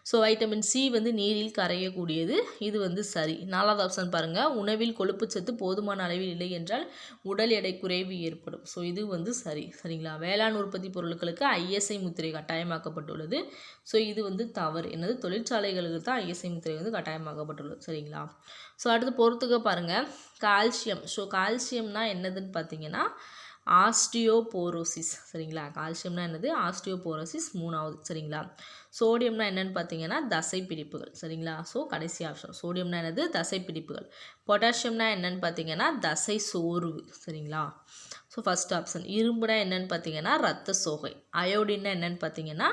ஸோ வைட்டமின் சி வந்து நீரில் கரையக்கூடியது. இது வந்து சரி. 4வது ஆப்ஷன் பாருங்கள், உணவில் கொழுப்புச்சத்து போதுமான அளவில் இல்லை என்றால் உடல் எடை குறைவு ஏற்படும். ஸோ இது வந்து சரி. சரிங்களா. வேளாண் உற்பத்தி பொருட்களுக்கு ISI முத்திரை கட்டாயமாக்கப்பட்டுள்ளது. ஸோ இது வந்து தவறு. என்னது, தொழிற்சாலைகளுக்கு தான் ISI முத்திரை வந்து கட்டாயமாக்கப்பட்டுள்ளது. சரிங்களா. ஸோ அடுத்து பொறுத்துக்க பாருங்கள், கால்சியம். ஸோ கால்சியம்னா என்னதுன்னு பார்த்தீங்கன்னா ஆஸ்டியோபோரோசிஸ். சரிங்களா. கால்சியம்னா என்னது, ஆஸ்டியோபோரோசிஸ் 3வது. சரிங்களா. சோடியம்னா என்னென்னு பார்த்தீங்கன்னா தசை பிடிப்புகள். சரிங்களா. ஸோ கடைசி ஆப்ஷன் சோடியம்னா என்னது, தசை பிடிப்புகள். பொட்டாசியம்னா என்னென்னு பார்த்தீங்கன்னா தசை சோர்வு. சரிங்களா. So first option. இரும்புனா என்னென்னு பார்த்தீங்கன்னா இரத்த சோகை. அயோடின்னா என்னென்னு பார்த்தீங்கன்னா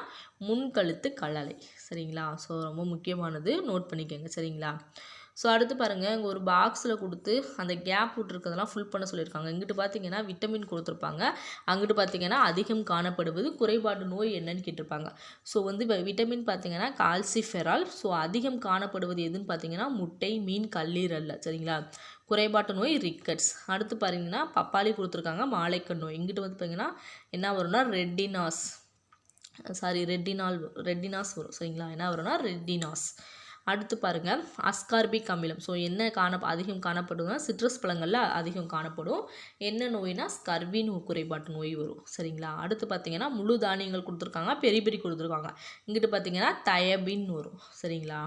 முன்கழுத்து கழலை. சரிங்களா. ஸோ ரொம்ப முக்கியமானது, நோட் பண்ணிக்கோங்க. சரிங்களா. ஸோ அடுத்து பாருங்கள், இங்கே ஒரு பாக்ஸில் கொடுத்து அந்த கேப் விட்ருக்கிறதெல்லாம் ஃபுல் பண்ண சொல்லியிருக்காங்க. இங்கிட்டு பார்த்தீங்கன்னா விட்டமின் கொடுத்துருப்பாங்க, அங்கிட்டு பார்த்தீங்கன்னா அதிகம் காணப்படுவது குறைபாடு நோய் என்னன்னு கேட்டிருப்பாங்க. ஸோ வந்து இப்போ விட்டமின் பார்த்தீங்கன்னா கால்சிஃபெரால். ஸோ அதிகம் காணப்படுவது எதுன்னு பார்த்தீங்கன்னா முட்டை, மீன், கல்லீரல்ல. சரிங்களா. குறைபாட்டு நோய் ரிக்கட்ஸ். அடுத்து பாருங்கன்னா பப்பாளி கொடுத்துருக்காங்க, மாலைக்கண் நோய். இங்கிட்டு வந்து பார்த்தீங்கன்னா என்ன வரும்னா ரெட்டினாஸ் வரும். சரிங்களா. என்ன வரும்னா ரெட்டினாஸ். அடுத்து பாருங்கள், அஸ்கார்பிக் அமிலம். ஸோ என்ன அதிகம் காணப்படுதுன்னா சிட்ரஸ் பழங்களில் அதிகம் காணப்படும். என்ன நோய்னா ஸ்கர்வி குறைபாட்டு நோய் வரும். சரிங்களா. அடுத்து பார்த்தீங்கன்னா முழு தானியங்கள் கொடுத்துருக்காங்க, பெரி பெரி கொடுத்துருக்காங்க. இங்கிட்டு பார்த்தீங்கன்னா தயபின் வரும். சரிங்களா.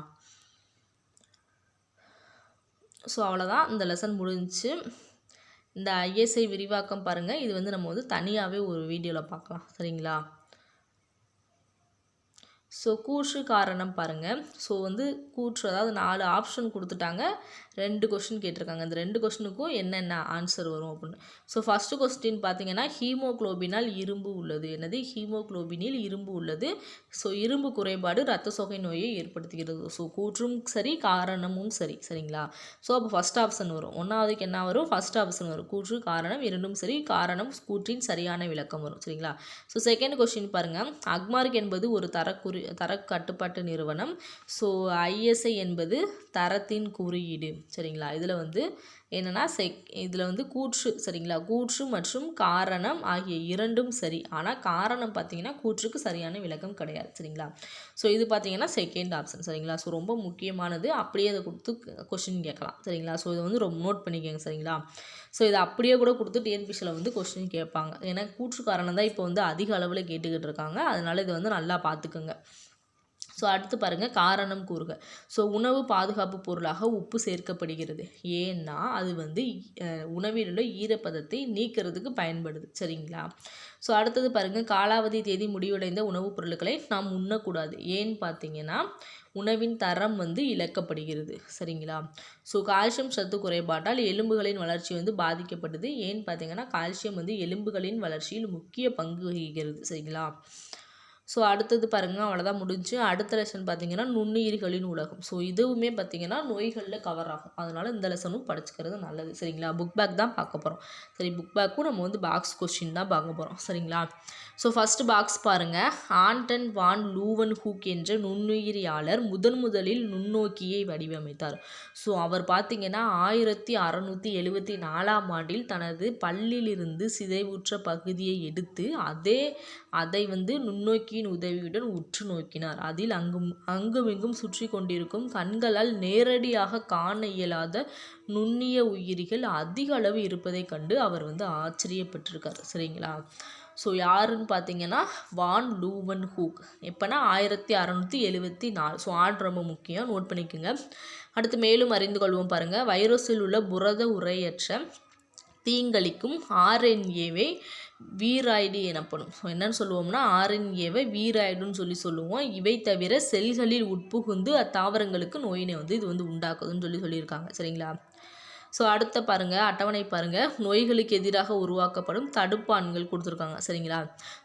ஸோ அவ்வளோதான், இந்த லெசன் முடிஞ்சிச்சு. இந்த ISI விரிவாக்கம் பாருங்கள், இது வந்து நம்ம வந்து தனியாகவே ஒரு வீடியோவில் பார்க்கலாம். சரிங்களா. ஸோ கூற்று காரணம் பாருங்கள். ஸோ வந்து கூற்று, அதாவது 4 ஆப்ஷன் கொடுத்துட்டாங்க, 2 கொஸ்டின் கேட்டிருக்காங்க. இந்த 2 கொஸ்டினுக்கும் என்னென்ன ஆன்சர் வரும் அப்படின்னு. ஸோ ஃபஸ்ட்டு கொஸ்டின் பார்த்தீங்கன்னா ஹீமோக்ளோபினால் இரும்பு உள்ளது. என்னது, ஹீமோக்ளோபினில் இரும்பு உள்ளது. ஸோ இரும்பு குறைபாடு இரத்த சோகை நோயை ஏற்படுத்துகிறது. ஸோ கூற்றும் சரி, காரணமும் சரி. சரிங்களா. ஸோ அப்போ ஃபஸ்ட் ஆப்ஷன் வரும். 1வதுக்கு என்ன வரும், ஃபஸ்ட் ஆப்ஷன் வரும். கூற்று காரணம் இரண்டும் சரி, காரணம் கூற்றின் சரியான விளக்கம் வரும். சரிங்களா. ஸோ செகண்ட் கொஸ்டின் பாருங்கள், அக்மார்க் என்பது ஒரு தர கட்டுப்பாட்டு நிறுவனம். ஸோ ISI என்பது தரத்தின் குறியீடு. சரிங்களா. இதில் வந்து என்னென்னா இதில் வந்து கூற்று. சரிங்களா. கூற்று மற்றும் காரணம் ஆகிய இரண்டும் சரி. ஆனால் காரணம் பார்த்தீங்கன்னா கூற்றுக்கு சரியான விளக்கம் கிடையாது. சரிங்களா. ஸோ இது பார்த்தீங்கன்னா செகண்ட் ஆப்ஷன். சரிங்களா. ஸோ ரொம்ப முக்கியமானது, அப்படியே அதை கொடுத்து கொஸ்டின் கேட்கலாம். சரிங்களா. ஸோ இதை வந்து ரொம்ப நோட் பண்ணிக்கோங்க. சரிங்களா. ஸோ இதை அப்படியே கூட கொடுத்து TNPSசியில் வந்து கொஸ்டின் கேட்பாங்க. ஏன்னா கூற்று காரணம் தான் இப்போ வந்து அதிக அளவில் கேட்டுக்கிட்டு இருக்காங்க. அதனால் இதை வந்து நல்லா பார்த்துக்குங்க. ஸோ அடுத்து பாருங்கள், காரணம் கூறுக. ஸோ உணவு பாதுகாப்பு பொருளாக உப்பு சேர்க்கப்படுகிறது. ஏன்னா அது வந்து உணவில் உள்ள ஈரப்பதத்தை நீக்கிறதுக்கு பயன்படுது. சரிங்களா. ஸோ அடுத்தது பாருங்கள், காலாவதி தேதி முடிவடைந்த உணவுப் பொருட்களை நாம் உண்ணக்கூடாது. ஏன்னு பார்த்தீங்கன்னா உணவின் தரம் வந்து இழக்கப்படுகிறது. சரிங்களா. ஸோ கால்சியம் சத்து குறைபாட்டால் எலும்புகளின் வளர்ச்சி வந்து பாதிக்கப்படுது. ஏன்னு பார்த்தீங்கன்னா கால்சியம் வந்து எலும்புகளின் வளர்ச்சியில் முக்கிய பங்கு வகிக்கிறது. சரிங்களா. ஸோ அடுத்தது பாருங்கள், அவ்வளோதான் முடிஞ்சு. அடுத்த லெசன் பார்த்தீங்கன்னா நுண்ணுயிரிகளின் உலகம். ஸோ இதுவுமே பார்த்தீங்கன்னா நோய்களில் கவர் ஆகும். அதனால் இந்த லெசனும் படிச்சுக்கிறது நல்லது. சரிங்களா. புக் பேக் தான் பார்க்க போகிறோம். சரி, புக் பேக்கும் நம்ம வந்து பாக்ஸ் கொஸ்டின் தான் பார்க்க போகிறோம். சரிங்களா. ஸோ ஃபஸ்ட்டு பாக்ஸ் பாருங்கள், ஆண்டன் வான் லூவன்ஹூக் என்ற நுண்ணுயிரியாளர் முதலில் நுண்ணோக்கியை வடிவமைத்தார். ஸோ அவர் பார்த்தீங்கன்னா 1674ஆம் ஆண்டில் தனது பல்லிலிருந்து சிதைவுற்ற பகுதியை எடுத்து அதை வந்து நுண்ணோக்கியின் உதவியுடன் உற்று நோக்கினார். அதில் அங்குமிங்கும் சுற்றி கொண்டிருக்கும் கண்களால் நேரடியாக காண இயலாத நுண்ணிய உயிரிகள் அதிக அளவு இருப்பதை கண்டு அவர் வந்து ஆச்சரியப்பட்டிருக்கார். சரிங்களா. ஸோ யாருன்னு பார்த்தீங்கன்னா வான் லூவன்ஹூக். எப்போனா 1674. ஸோ ஆண்டு ரொம்ப முக்கியம், நோட் பண்ணிக்கோங்க. அடுத்து மேலும் அறிந்து கொள்வோம் பாருங்கள், வைரஸில் உள்ள புரத உரையற்ற தீங்களிக்கும் RNAவை வீராய்டு எனப்படும். ஸோ என்னன்னு சொல்லுவோம்னா RNAவை வீராய்டுன்னு சொல்லுவோம். இவை தவிர செல்களில் உட்புகுந்து அத்தாவரங்களுக்கு நோயினை வந்து இது வந்து உண்டாக்குதுன்னு சொல்லியிருக்காங்க. சரிங்களா. ஸோ அடுத்த பாருங்கள் அட்டவணை பாருங்கள், நோய்களுக்கு எதிராக உருவாக்கப்படும் தடுப்பான்கள் கொடுத்துருக்காங்க சரிங்களா.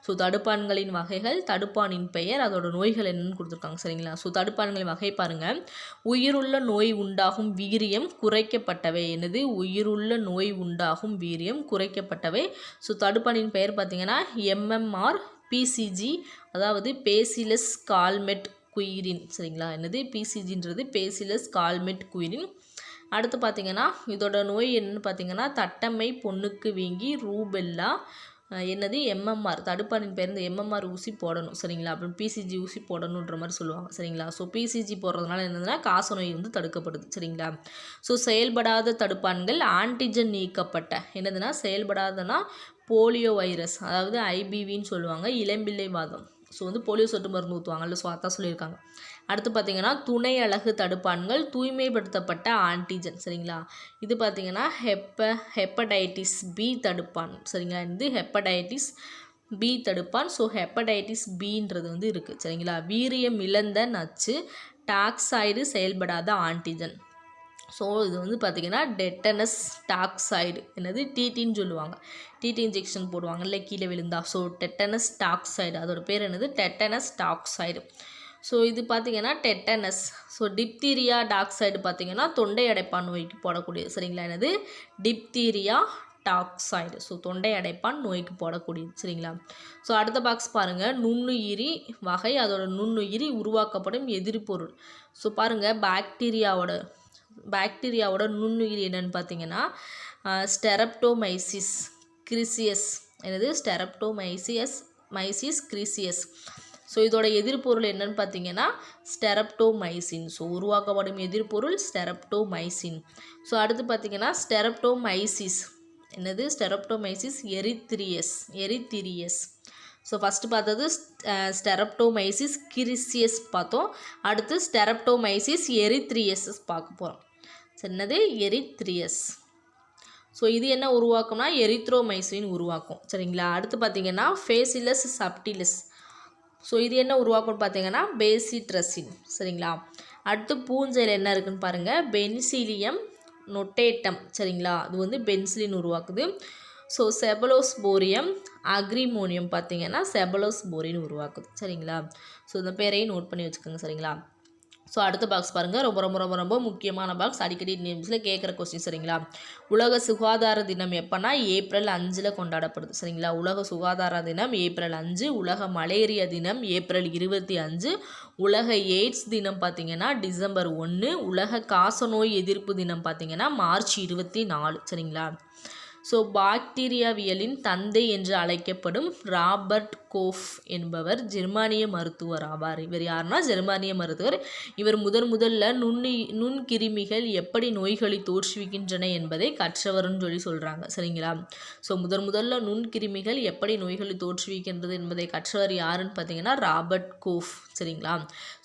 ஸோ தடுப்பான்களின் வகைகள், தடுப்பானின் பெயர், அதோட நோய்கள் என்னன்னு கொடுத்துருக்காங்க சரிங்களா. ஸோ தடுப்பான்களின் வகை பாருங்கள், உயிருள்ள நோய் உண்டாகும் வீரியம் குறைக்கப்பட்டவை. என்னது? உயிருள்ள நோய் உண்டாகும் வீரியம் குறைக்கப்பட்டவை. ஸோ தடுப்பானின் பெயர் பார்த்தீங்கன்னா MMR PCG, அதாவது பேசிலஸ் கால்மெட் குயிரின் சரிங்களா. என்னது? PCGன்றது பேசிலஸ் கால்மெட் குயிரின். அடுத்து பார்த்திங்கன்னா இதோட நோய் என்னன்னு பார்த்திங்கன்னா தட்டம்மை, பொண்ணுக்கு வீங்கி, ரூபெல்லா. என்னது? MMR தடுப்பானின் பேர் இந்த MMR ஊசி போடணும் சரிங்களா. அப்புறம் PCG ஊசி போடணுன்ற மாதிரி சொல்லுவாங்க சரிங்களா. ஸோ PCG போடுறதுனால என்னதுன்னா காசநோய் வந்து தடுக்கப்படுது சரிங்களா. ஸோ செயல்படாத தடுப்பான்கள், ஆன்டிஜன் நீக்கப்பட்ட. என்னதுன்னா செயல்படாதனா போலியோ வைரஸ், அதாவது IBVன்னு சொல்லுவாங்க, இளம்பிள்ளை வாதம். ஸோ வந்து போலியோ சொட்டு மருந்து ஊற்றுவாங்கல்ல, ஸோ அதான் சொல்லியிருக்காங்க. அடுத்து பார்த்திங்கன்னா துணை அலகு தடுப்பான்கள், தூய்மைப்படுத்தப்பட்ட ஆன்டிஜன் சரிங்களா. இது பார்த்திங்கன்னா ஹெப்படைட்டிஸ் B தடுப்பான் சரிங்களா. இது ஹெப்படைட்டிஸ் B தடுப்பான். ஸோ ஹெப்படைட்டிஸ் Bன்றது வந்து இருக்குது சரிங்களா. வீரியம் இழந்த நச்சு, டாக்சைடு, செயல்படாத ஆன்டிஜன். ஸோ இது வந்து பார்த்திங்கன்னா டெட்டனஸ் டாக்சைடு. என்னது? டிடின்னு சொல்லுவாங்க, டிடி இன்ஜெக்ஷன் போடுவாங்க இல்லை கீழே விழுந்தா. ஸோ டெட்டனஸ் டாக்சைடு, அதோட பேர் என்னது? Tetanus toxoid. ஸோ இது பார்த்திங்கன்னா டெட்டனஸ். ஸோ டிப்தீரியா டாக்சைடு பார்த்திங்கன்னா தொண்டை அடைப்பான் நோய்க்கு போடக்கூடியது சரிங்களா. என்னது? Diphtheria toxoid. ஸோ தொண்டை அடைப்பான் நோய்க்கு போடக்கூடியது சரிங்களா. ஸோ அடுத்த பாக்ஸ் பாருங்கள், நுண்ணுயிரி வகை, அதோட நுண்ணுயிரி உருவாக்கப்படும் எதிர்பொருள். ஸோ பாருங்கள் பாக்டீரியாவோட நுண்ணுயிரி என்னென்னு பார்த்தீங்கன்னா ஸ்டெரப்டோமைசிஸ் கிரிசியஸ். என்னது? ஸ்டெரப்டோமைசிஸ் கிரிசியஸ். ஸோ இதோட எதிர்பொருள் என்னன்னு பார்த்தீங்கன்னா ஸ்டெரப்டோமைசின். ஸோ உருவாக்கப்படும் எதிர்பொருள் ஸ்டெரப்டோமைசின். ஸோ அடுத்து பார்த்தீங்கன்னா ஸ்டெரப்டோமைசிஸ். என்னது? ஸ்டெரப்டோமைசிஸ் எரித்திரியஸ். ஸோ ஃபஸ்ட்டு பார்த்தது ஸ்டெரப்டோமைசிஸ் கிரிசியஸ் பார்த்தோம். அடுத்து ஸ்டெரப்டோமைசிஸ் எரித்ரியஸ் பார்க்க போகிறோம். என்னது? எரித்ரியஸ். ஸோ இது என்ன உருவாக்கும்னா எரித்ரோமைசின் உருவாக்கும் சரிங்களா. அடுத்து பார்த்தீங்கன்னா பேசிலஸ் சப்டிலிஸ். ஸோ இது என்ன உருவாக்கும்னு பார்த்தீங்கன்னா பேசிட்ரசின் சரிங்களா. அடுத்து பூஞ்சையில் என்ன இருக்குதுன்னு பாருங்கள், பென்சிலியம் நொட்டேட்டம் சரிங்களா. அது வந்து பென்சிலின் உருவாக்குது. ஸோ செபலோஸ்போரியம் அக்ரிமோனியம் பார்த்திங்கன்னா செபலோஸ்போரின் உருவாக்குது சரிங்களா. ஸோ இந்த பேரையும் நோட் பண்ணி வச்சுக்கோங்க சரிங்களா. ஸோ அடுத்த பாக்ஸ் பாருங்கள், ரொம்ப ரொம்ப ரொம்ப ரொம்ப முக்கியமான பாக்ஸ், அடிக்கடி நியூஸில் கேட்குற கொஸ்டின் சரிங்களா. உலக சுகாதார தினம் எப்போனா April 5 கொண்டாடப்படுது சரிங்களா. உலக சுகாதார தினம் April 5. உலக மலேரியா தினம் April 25. உலக எய்ட்ஸ் தினம் பார்த்திங்கன்னா December 1. உலக காசநோய் எதிர்ப்பு தினம் பார்த்திங்கன்னா March 24 சரிங்களா. ஸோ பாக்டீரியாவியலின் தந்தை என்று அழைக்கப்படும் ராபர்ட் கோஃப் என்பவர் ஜெர்மானிய மருத்துவர் ஆவார். இவர் யாருன்னா ஜெர்மானிய மருத்துவர். இவர் முதல்ல நுண்கிருமிகள் எப்படி நோய்களை தோற்றுவிக்கின்றன என்பதை கற்றவர்னு சொல்கிறாங்க சரிங்களா. ஸோ முதல்ல நுண்கிருமிகள் எப்படி நோய்களை தோற்றுவிக்கின்றது என்பதை கற்றவர் யாருன்னு பார்த்தீங்கன்னா ராபர்ட் கோஃப் சரிங்களா.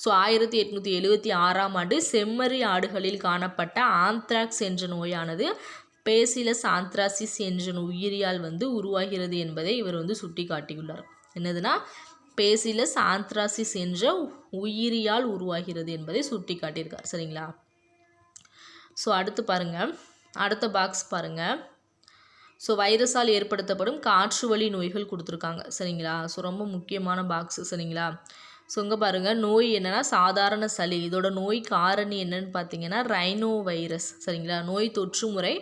ஸோ 1876 செம்மறி ஆடுகளில் காணப்பட்ட ஆந்த்ராக்ஸ் என்ற நோயானது பேசிலஸ் ஆந்த்ராசிஸ் என்ற உயிரியால் வந்து உருவாகிறது என்பதை இவர் வந்து சுட்டி காட்டியுள்ளார். என்னதுன்னா பேசிலஸ் ஆந்த்ராசிஸ் என்ற உயிரியால் உருவாகிறது என்பதை சுட்டி காட்டியிருக்கார் சரிங்களா. ஸோ அடுத்து பாருங்கள், அடுத்த பாக்ஸ் பாருங்கள். ஸோ வைரஸால் ஏற்படுத்தப்படும் காற்று வழி நோய்கள் கொடுத்துருக்காங்க சரிங்களா. ஸோ ரொம்ப முக்கியமான பாக்ஸு சரிங்களா. ஸோ இங்கே பாருங்கள், நோய் என்னென்னா சாதாரண சளி. இதோட நோய் காரணி என்னன்னு பார்த்தீங்கன்னா ரைனோ வைரஸ் சரிங்களா. நோய் தொற்று முறை,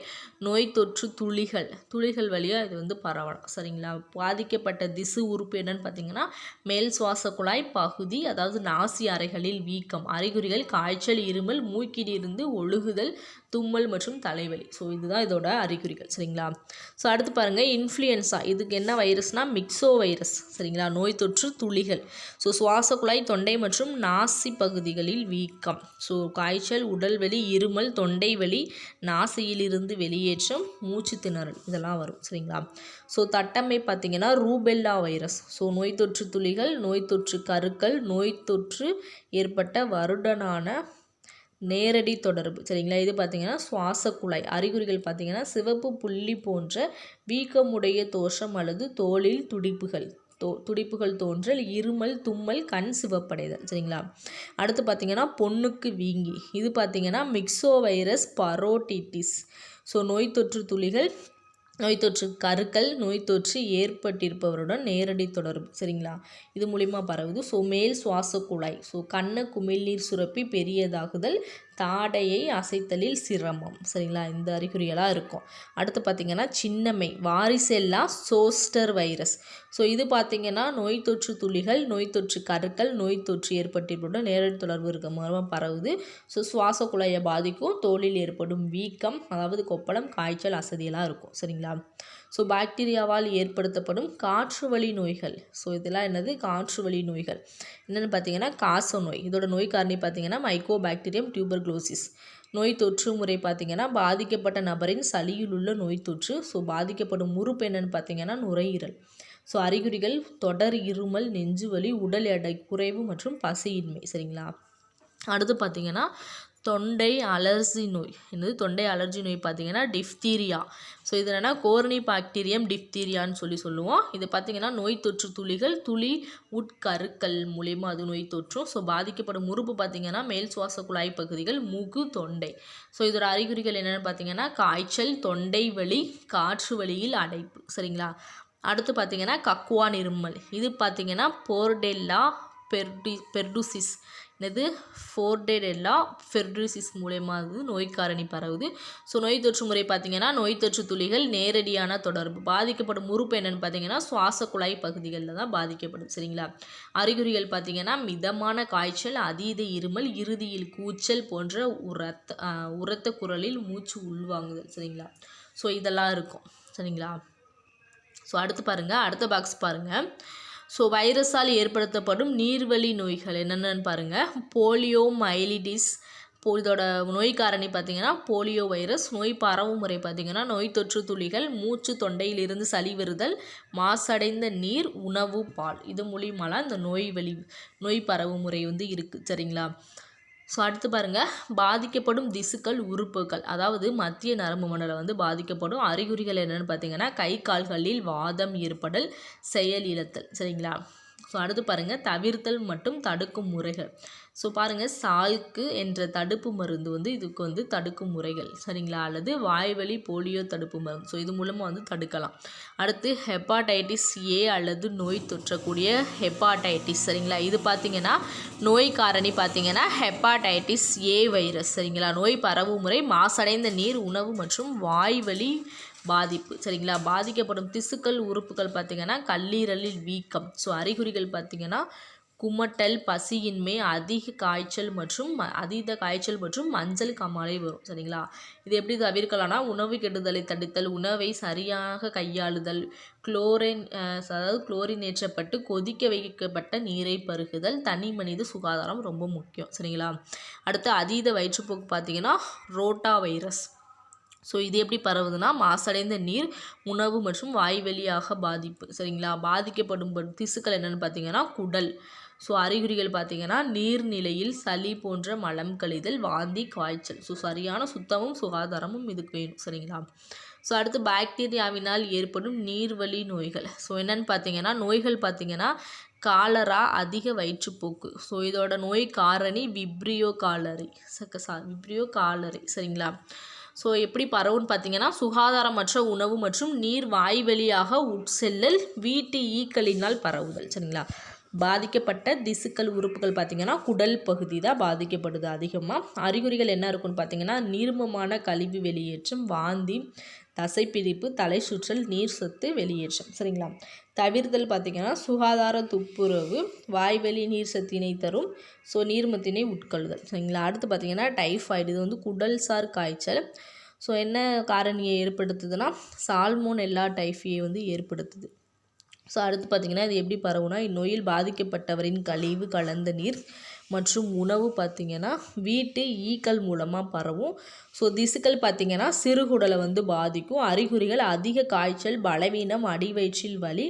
நோய் தொற்று துளிகள் வழியாக இது வந்து பரவலாம் சரிங்களா. பாதிக்கப்பட்ட திசு உறுப்பு என்னன்னு பார்த்தீங்கன்னா மேல் சுவாச குழாய் பகுதி, அதாவது நாசி அறைகளில் வீக்கம். அறிகுறிகள் காய்ச்சல், இருமல், மூக்கிலிருந்து ஒழுகுதல், தும்மல் மற்றும் தலைவலி. ஸோ இதுதான் இதோட அறிகுறிகள் சரிங்களா. ஸோ அடுத்து பாருங்கள் இன்ஃப்ளூயன்ஸா. இதுக்கு என்ன வைரஸ்னால் மிக்சோ வைரஸ் சரிங்களா. நோய் தொற்று துளிகள். ஸோ சுவாச குழாய், தொண்டை மற்றும் நாசி பகுதிகளில் வீக்கம். ஸோ காய்ச்சல், உடல்வலி, இருமல், தொண்டை வலி, நாசியிலிருந்து வெளியேற்றம், மூச்சு திணறல் இதெல்லாம் வரும் சரிங்களா. ஸோ தட்டம்மை பார்த்திங்கன்னா ரூபெல்லா வைரஸ். ஸோ நோய் தொற்று துளிகள், நோய் தொற்று கருக்கள், நோய் தொற்று ஏற்பட்ட வருடனான நேரடி தொடர்பு சரிங்களா. இது பார்த்திங்கன்னா சுவாச குழாய். அறிகுறிகள் பார்த்திங்கன்னா சிவப்பு புள்ளி போன்ற வீக்கமுடைய தோற்றம் அல்லது தோலில் துடிப்புகள் தோன்றல், இருமல், தும்மல், கண் சிவப்படைதல் சரிங்களா. அடுத்து பார்த்திங்கன்னா பொண்ணுக்கு வீங்கி. இது பார்த்திங்கன்னா மிக்சோ வைரஸ் பரோட்டிட்டிஸ். ஸோ நோய் தொற்று துளிகள், நோய் தொற்று கருக்கள், நோய் தொற்று ஏற்பட்டிருப்பவருடன் நேரடி தொடர்பு. சரிங்களா, இது மூலிமா பரவுது. ஸோ மேல் சுவாச குழாய், ஸோ கண்ண குமிழ்நீர் சுரப்பி பெரியதாகுதல், தாடையை அசைத்தலில் சிரமம். சரிங்களா, இந்த அறிகுறிகளாக இருக்கும். அடுத்து பார்த்திங்கன்னா சின்னம்மை, வாரிசெல்லா சோஸ்டர் வைரஸ். ஸோ இது பார்த்திங்கன்னா நோய் தொற்று துளிகள், நோய் தொற்று கருக்கள், நோய் தொற்று ஏற்பட்டிருப்பதுடன் நேரடி தொடர்பு இருக்க மூலமாக பரவுது. ஸோ சுவாச குழாயை பாதிக்கும், தோலில் ஏற்படும் வீக்கம், அதாவது கொப்பளம், காய்ச்சல், அசதியெல்லாம் இருக்கும். சரிங்களா, ஸோ பாக்டீரியாவால் ஏற்படுத்தப்படும் காற்று வழி நோய்கள். ஸோ இதெல்லாம் என்னது, காற்று வழி நோய்கள் என்னென்னு பார்த்தீங்கன்னா காச நோய். இதோட நோய் காரணி பார்த்தீங்கன்னா மைக்கோபாக்டீரியம் டியூபர்குலோசிஸ். நோய் தொற்று முறை பார்த்தீங்கன்னா பாதிக்கப்பட்ட நபரின் சளியில் உள்ள நோய் தொற்று. ஸோ பாதிக்கப்படும் உறுப்பு என்னென்னு பார்த்தீங்கன்னா நுரையீரல். ஸோ அறிகுறிகள் தொடர் இருமல், நெஞ்சு வலி, உடல் எடை குறைவு மற்றும் பசியின்மை. சரிங்களா, அடுத்து பார்த்தீங்கன்னா தொண்டை அலர்ஜி நோய். என்னது தொண்டை அலர்ஜி நோய் பார்த்தீங்கன்னா டிஃப்தீரியா. ஸோ இது என்னென்னா கோர்னி பாக்டீரியம் டிஃப்தீரியான்னு சொல்லுவோம். இது பார்த்தீங்கன்னா நோய் தொற்று துளிகள், துளி உட்கருக்கள் மூலியமாக அது நோய் தொற்றும். ஸோ பாதிக்கப்படும் உறுப்பு பார்த்தீங்கன்னா மேல் சுவாச குழாய் பகுதிகள், மூக்கு, தொண்டை. ஸோ இதோட அறிகுறிகள் என்னென்னு பார்த்தீங்கன்னா காய்ச்சல், தொண்டை வலி, காற்று வழியில் அடைப்பு. சரிங்களா, அடுத்து பார்த்தீங்கன்னா கக்குவான் இருமல். இது பார்த்தீங்கன்னா போர்டெல்லா பெர்டுசிஸ். இது போர்டெல்லா பெர்டுசிஸ் மூலயமா நோய் காரணி பரவுது. ஸோ நோய் தொற்று முறை பார்த்தீங்கன்னா நோய் தொற்று துளிகள், நேரடியான தொடர்பு. பாதிக்கப்படும் உறுப்பு என்னென்னு பார்த்தீங்கன்னா சுவாச குழாய் பகுதிகளில் தான் பாதிக்கப்படும். சரிங்களா, அறிகுறிகள் பார்த்தீங்கன்னா மிதமான காய்ச்சல், அதீத இருமல், இறுதியில் கூச்சல் போன்ற உரத்த குரலில் மூச்சு உள்வாங்குதல். சரிங்களா, ஸோ இதெல்லாம் இருக்கும். சரிங்களா, ஸோ அடுத்து பாருங்கள், அடுத்த பாக்ஸ் பாருங்கள். ஸோ வைரஸால் ஏற்படுத்தப்படும் நீர்வழி நோய்கள் என்னென்னு பாருங்கள். போலியோ மைலிடிஸ். இதோட நோய் காரணி பார்த்திங்கன்னா போலியோ வைரஸ். நோய் பரவும் முறை பார்த்திங்கன்னா நோய் தொற்று துளிகள், மூச்சு, தொண்டையிலிருந்து சளி வருதல், மாசடைந்த நீர், உணவு, பால். இது மூலியமாலாம் இந்த நோய் பரவும் முறை இருக்குது. சரிங்களா, ஸோ அடுத்து பாருங்கள் பாதிக்கப்படும் திசுக்கள், உறுப்புகள், அதாவது மத்திய நரம்பு மண்டலம் பாதிக்கப்படும். அறிகுறிகள் என்னென்னு பார்த்தீங்கன்னா கை கால்களில் வாதம் ஏற்படல், செயல் இழத்தல். சரிங்களா, ஸோ அடுத்து பாருங்கள் தவிர்த்தல் மற்றும் தடுக்கும் முறைகள். ஸோ பாருங்கள் சால்க்கு என்ற தடுப்பு மருந்து இதுக்கு தடுக்கும் முறைகள். சரிங்களா, அல்லது வாய்வழி போலியோ தடுப்பு மருந்து. ஸோ இது மூலமாக தடுக்கலாம். அடுத்து ஹெப்பாடைட்டிஸ் ஏ அல்லது நோய் தொற்றக்கூடிய ஹெப்பாடைட்டிஸ். சரிங்களா, இது பார்த்திங்கன்னா நோய் காரணி பார்த்திங்கன்னா ஹெப்பாடைட்டிஸ் ஏ வைரஸ். சரிங்களா, நோய் பரவு முறை மாசடைந்த நீர், உணவு மற்றும் வாய்வழி பாதிப்பு. சரிங்களா, பாதிக்கப்படும் திசுக்கள், உறுப்புகள் பார்த்திங்கன்னா கல்லீரலில் வீக்கம். ஸோ அறிகுறிகள் பார்த்திங்கன்னா குமட்டல், பசியின்மை, அதீத காய்ச்சல் மற்றும் மஞ்சள் காமாலை வரும். சரிங்களா, இது எப்படி தவிர்க்கலாம்னா உணவு கெடுதலை தடுத்தல், உணவை சரியாக கையாளுதல், குளோரினேற்றப்பட்டு கொதிக்க வைக்கப்பட்ட நீரை பருகுதல், தனி மனித சுகாதாரம் ரொம்ப முக்கியம். சரிங்களா, அடுத்து அதீத வயிற்றுப்போக்கு பார்த்திங்கன்னா ரோட்டா வைரஸ். ஸோ இது எப்படி பரவுதுன்னா மாசடைந்த நீர், உணவு மற்றும் வாய்வழியாக பாதிப்பு. சரிங்களா, பாதிக்கப்படும் திசுக்கள் என்னென்னு பார்த்தீங்கன்னா குடல். ஸோ அறிகுறிகள் பார்த்திங்கன்னா நீர்நிலையில் சளி போன்ற மலம் கழிதல், வாந்தி, காய்ச்சல். ஸோ சரியான சுத்தமும் சுகாதாரமும் இதுக்கு வேணும். சரிங்களா, ஸோ அடுத்து பாக்டீரியாவினால் ஏற்படும் நீர்வழி நோய்கள். ஸோ என்னென்னு பார்த்தீங்கன்னா நோய்கள் பார்த்திங்கன்னா காலரா, அதிக வயிற்றுப்போக்கு. ஸோ இதோட நோய் காரணி விப்ரியோ காலரி. சரிங்களா, ஸோ எப்படி பரவுன்னு பார்த்தீங்கன்னா சுகாதாரமற்ற உணவு மற்றும் நீர் வாய்வழியாக உட்செல்லல், வீட்டு ஈக்களினால் பரவுதல். சரிங்களா, பாதிக்கப்பட்ட திசுக்கள், உறுப்புகள் பார்த்திங்கன்னா குடல் பகுதி தான் பாதிக்கப்படுது அதிகமாக. அறிகுறிகள் என்ன இருக்குன்னு பார்த்தீங்கன்னா நீர்மமான கழிவு வெளியேற்றம், வாந்தி, தசைப்பிடிப்பு, தலை சுற்றல், நீர் சத்து வெளியேற்றம். சரிங்களா, தவிர்த்தல் பார்த்திங்கன்னா சுகாதார துப்புரவு, வாய்வழி நீர் சத்தினை தரும். ஸோ நீர்மத்தினை உட்கொள்ளுதல். சரிங்களா, அடுத்து பார்த்திங்கன்னா டைஃபாய்டு. இது குடல் சார் காய்ச்சல். ஸோ என்ன காரணியை ஏற்படுத்துதுன்னா சால்மோனெல்லா டைஃபியை ஏற்படுத்துது. ஸோ அடுத்து பார்த்திங்கன்னா இது எப்படி பரவுனா இந்நோயில் பாதிக்கப்பட்டவரின் கழிவு கலந்த நீர் மற்றும் உணவு பார்த்திங்கன்னா வீட்டு ஈக்கள் மூலமாக பரவும். ஸோ திசுக்கள் பார்த்திங்கன்னா சிறுகுடலை பாதிக்கும். அறிகுறிகள் அதிக காய்ச்சல், பலவீனம், அடிவயிற்றில் வலி,